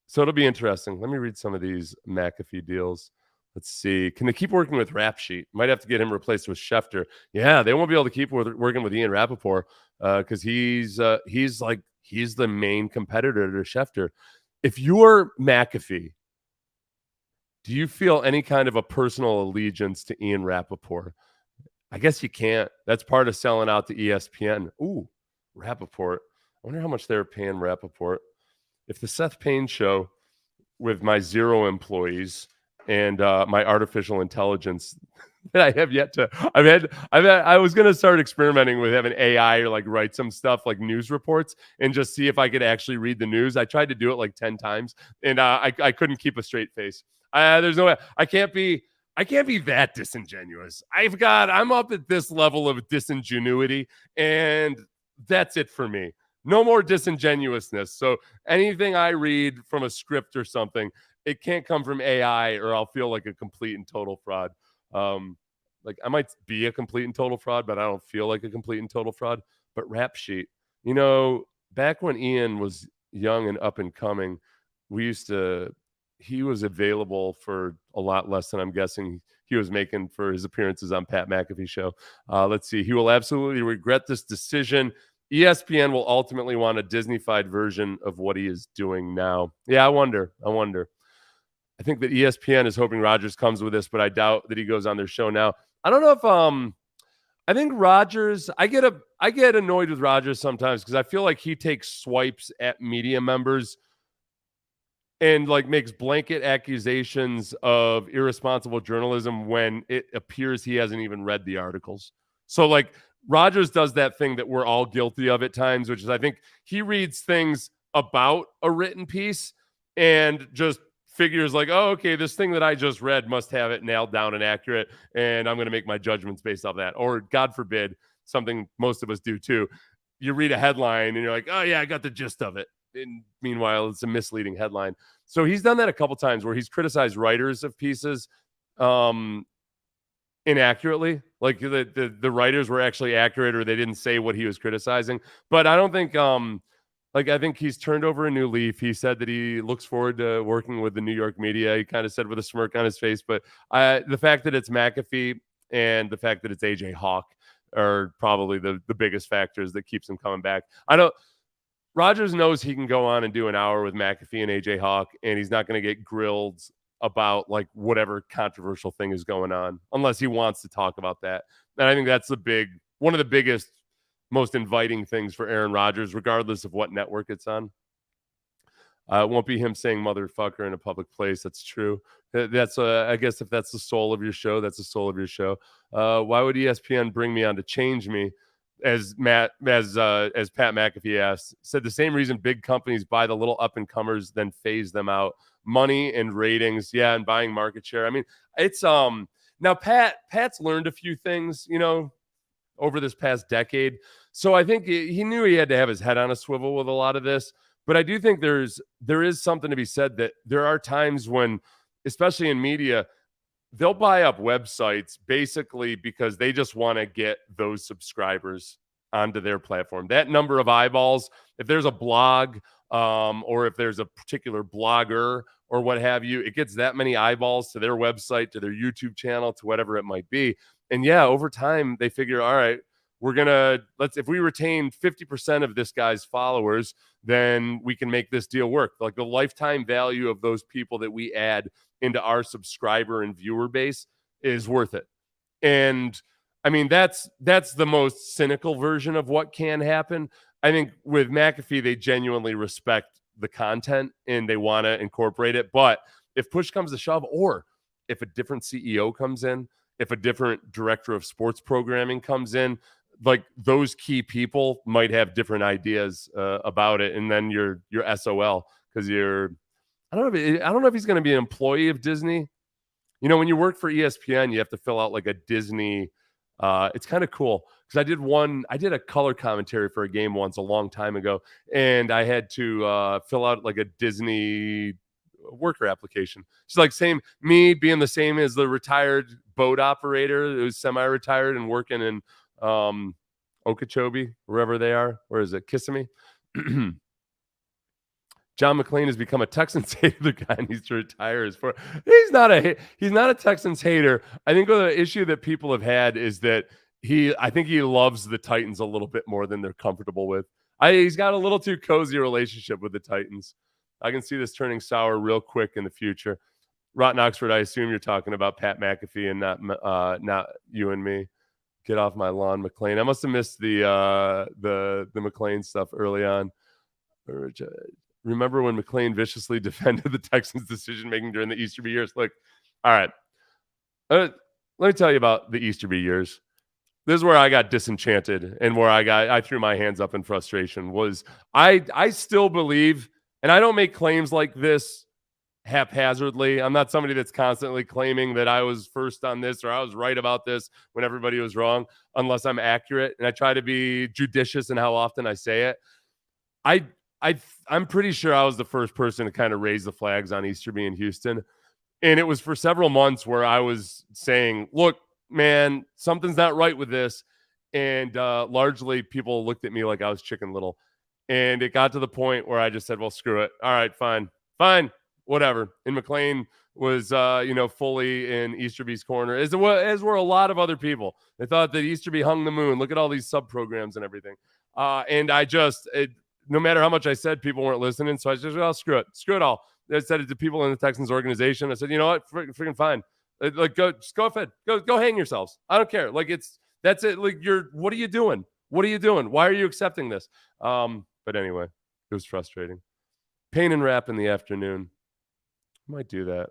A: So it'll be interesting. Let me read some of these McAfee deals. Let's see. Can they keep working with Rap Sheet? Might have to get him replaced with Schefter. Yeah, they won't be able to keep working with Ian Rappaport because he's the main competitor to Schefter. If you're McAfee, do you feel any kind of a personal allegiance to Ian Rappaport? I guess you can't. That's part of selling out to ESPN. Ooh, Rappaport. I wonder how much they're paying Rappaport. If the Seth Payne show with my 0 employees and my artificial intelligence that I have yet to, I was going to start experimenting with having AI or like write some stuff like news reports and just see if I could actually read the news. I tried to do it like 10 times and I couldn't keep a straight face. There's no way. I can't be I can't be that disingenuous. I'm up at this level of disingenuity, and that's it for me. No more disingenuousness. So anything I read from a script or something, it can't come from AI, or I'll feel like a complete and total fraud. Like I might be a complete and total fraud, but I don't feel like a complete and total fraud. But Rap Sheet, back when Ian was young and up and coming, he was available for a lot less than I'm guessing he was making for his appearances on Pat McAfee show. Let's see. He will absolutely regret this decision. ESPN will ultimately want a Disney-fied version of what he is doing now. Yeah, I wonder. I think that ESPN is hoping Rodgers comes with this, but I doubt that he goes on their show now. I don't know if I think Rodgers, I get annoyed with Rodgers sometimes because I feel like he takes swipes at media members and like makes blanket accusations of irresponsible journalism when it appears he hasn't even read the articles. So like Rodgers does that thing that we're all guilty of at times, which is I think he reads things about a written piece and just figures like, oh, okay, this thing that I just read must have it nailed down and accurate, and I'm going to make my judgments based off that. Or God forbid, something most of us do too. You read a headline and you're like, oh yeah, I got the gist of it. And meanwhile, it's a misleading headline. So he's done that a couple times where he's criticized writers of pieces inaccurately. Like the writers were actually accurate or they didn't say what he was criticizing. But I don't think I think he's turned over a new leaf. He said that he looks forward to working with the New York media. He kind of said with a smirk on his face. But the fact that it's McAfee and the fact that it's AJ Hawk are probably the biggest factors that keeps him coming back. Rodgers knows he can go on and do an hour with McAfee and AJ Hawk, and he's not going to get grilled about like whatever controversial thing is going on unless he wants to talk about that. And I think that's one of the biggest, most inviting things for Aaron Rodgers, regardless of what network it's on. It won't be him saying motherfucker in a public place. That's true. That's I guess if that's the soul of your show, that's the soul of your show. Why would ESPN bring me on to change me? As Pat McAfee asked, said the same reason big companies buy the little up and comers, then phase them out. Money and ratings, yeah, and buying market share. I mean, it's now Pat's learned a few things, over this past decade. So I think he knew he had to have his head on a swivel with a lot of this. But I do think there is something to be said that there are times when, especially in media, they'll buy up websites basically because they just want to get those subscribers onto their platform. That number of eyeballs, if there's a blog or if there's a particular blogger or what have you, it gets that many eyeballs to their website, to their YouTube channel, to whatever it might be. And yeah, over time, they figure, all right, if we retain 50% of this guy's followers, then we can make this deal work. Like the lifetime value of those people that we add into our subscriber and viewer base is worth it. And I mean, that's the most cynical version of what can happen. I think with McAfee, they genuinely respect the content and they want to incorporate it. But if push comes to shove, or if a different CEO comes in, if a different director of sports programming comes in, like those key people might have different ideas about it. And then you're SOL because I don't know if he's going to be an employee of Disney. When you work for ESPN, you have to fill out like a Disney. It's kind of cool because I did a color commentary for a game once a long time ago, and I had to fill out like a Disney worker application. It's like me being the same as the retired boat operator who's semi-retired and working in Okeechobee, wherever they are. Where is it? Kissimmee. John McClain has become a Texans hater. The guy needs to retire. He's not a Texans hater. I think the issue that people have had is that I think he loves the Titans a little bit more than they're comfortable with. He's got a little too cozy a relationship with the Titans. I can see this turning sour real quick in the future. Rotten Oxford, I assume you're talking about Pat McAfee and not you and me. Get off my lawn, McClain. I must have missed the McClain stuff early on. Remember when McClain viciously defended the Texans' decision-making during the Easterby years? Look, all right. Let me tell you about the Easterby years. This is where I got disenchanted and where I threw my hands up in frustration. Was I still believe, and I don't make claims like this haphazardly. I'm not somebody that's constantly claiming that I was first on this or I was right about this when everybody was wrong, unless I'm accurate. And I try to be judicious in how often I say it. I'm pretty sure I was the first person to kind of raise the flags on Easterby in Houston. And it was for several months where I was saying, look, man, something's not right with this. And largely people looked at me like I was Chicken Little. And it got to the point where I just said, well, screw it. All right, fine, whatever. And McLean was, fully in Easterby's corner, as were a lot of other people. They thought that Easterby hung the moon. Look at all these sub-programs and everything. And no matter how much I said, people weren't listening. So I just, well, screw it all. I said it to people in the Texans organization. I said, you know what? Freaking fine. Like, just go ahead. Go hang yourselves. I don't care. Like, that's it. Like, what are you doing? What are you doing? Why are you accepting this? But anyway, it was frustrating. Pain and Rap in the afternoon. I might do that.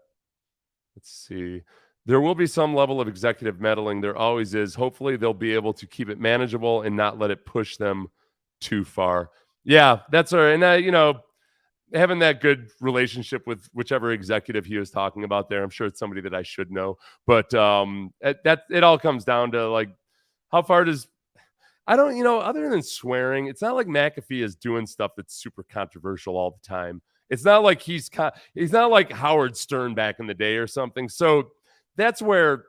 A: Let's see. There will be some level of executive meddling. There always is. Hopefully, they'll be able to keep it manageable and not let it push them too far. Yeah, that's all right. And, having that good relationship with whichever executive he was talking about there, I'm sure it's somebody that I should know. But it all comes down to, like, how far does other than swearing, it's not like McAfee is doing stuff that's super controversial all the time. It's not like he's not like Howard Stern back in the day or something. So that's where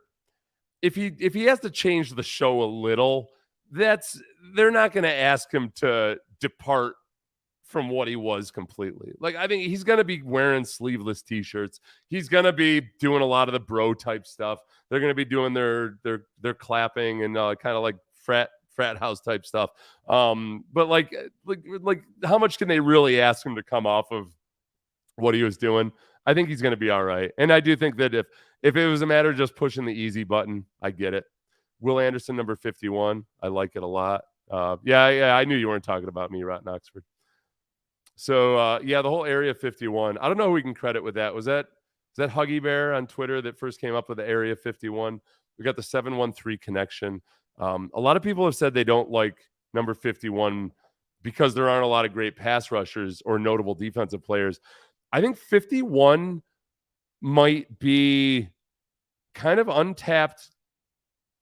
A: if he has to change the show a little, they're not going to ask him to depart from what he was completely. Like, I think he's going to be wearing sleeveless t-shirts. He's going to be doing a lot of the bro type stuff. They're going to be doing their clapping and kind of like frat house type stuff. But like how much can they really ask him to come off of what he was doing? I think he's going to be all right. And I do think that if it was a matter of just pushing the easy button, I get it. Will Anderson, number 51. I like it a lot. Yeah, I knew you weren't talking about me, Rotten Oxford. So, the whole Area 51. I don't know who we can credit with that. Was that Huggy Bear on Twitter that first came up with the Area 51? We got the 713 connection. A lot of people have said they don't like number 51 because there aren't a lot of great pass rushers or notable defensive players. I think 51 might be kind of untapped.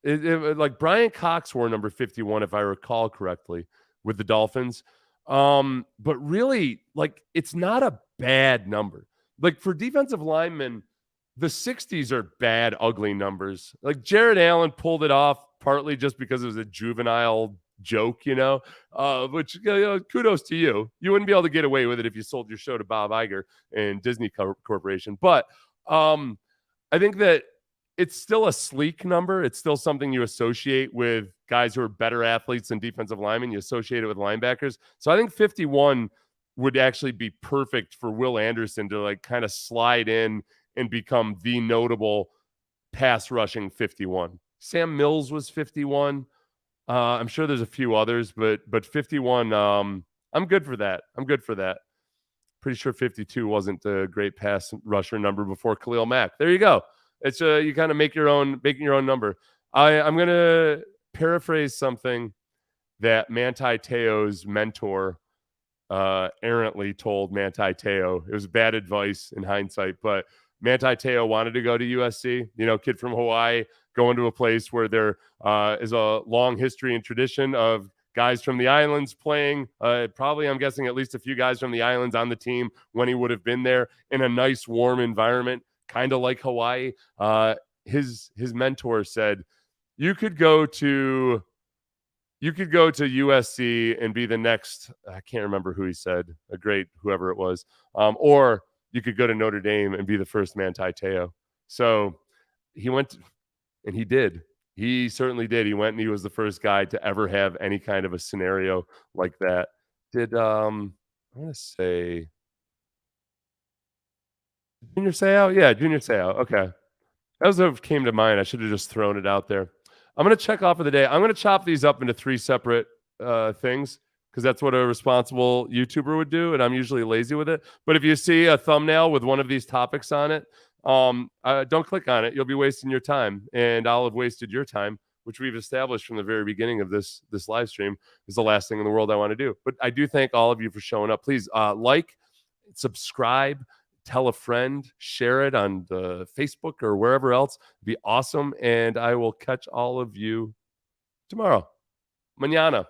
A: Like Brian Cox wore number 51, if I recall correctly, with the Dolphins. But really, like, it's not a bad number. Like, for defensive linemen, the 60s are bad, ugly numbers. Like, Jared Allen pulled it off partly just because it was a juvenile joke, which kudos to you. You wouldn't be able to get away with it if you sold your show to Bob Iger and Disney Corporation. But I think that it's still a sleek number. It's still something you associate with guys who are better athletes than defensive linemen. You associate it with linebackers. So I think 51 would actually be perfect for Will Anderson to, like, kind of slide in and become the notable pass rushing 51. Sam Mills was 51. I'm sure there's a few others, but 51, I'm good for that. Pretty sure 52 wasn't a great pass rusher number before Khalil Mack. There you go. It's you kind of making your own number. I'm going to paraphrase something that Manti Te'o's mentor errantly told Manti Te'o. It was bad advice in hindsight, but Manti Te'o wanted to go to USC. Kid from Hawaii, going to a place where there is a long history and tradition of guys from the islands playing. Probably, I'm guessing, at least a few guys from the islands on the team when he would have been there, in a nice, warm environment, kind of like Hawaii. His mentor said, you could go to USC and be the next, I can't remember who he said, a great whoever it was, or you could go to Notre Dame and be the first Manti Te'o. So he went, and he did. He certainly did. He went and he was the first guy to ever have any kind of a scenario like that. I'm going to say Junior Seau? Yeah, Junior Seau. Okay. That was what came to mind. I should have just thrown it out there. I'm going to check off of the day. I'm going to chop these up into 3 separate things, because that's what a responsible YouTuber would do, and I'm usually lazy with it. But if you see a thumbnail with one of these topics on it, don't click on it. You'll be wasting your time, and I'll have wasted your time, which we've established from the very beginning of this live stream is the last thing in the world I want to do. But I do thank all of you for showing up. Please like, subscribe, tell a friend, share it on the Facebook or wherever else. It'd be awesome. And I will catch all of you tomorrow. Mañana.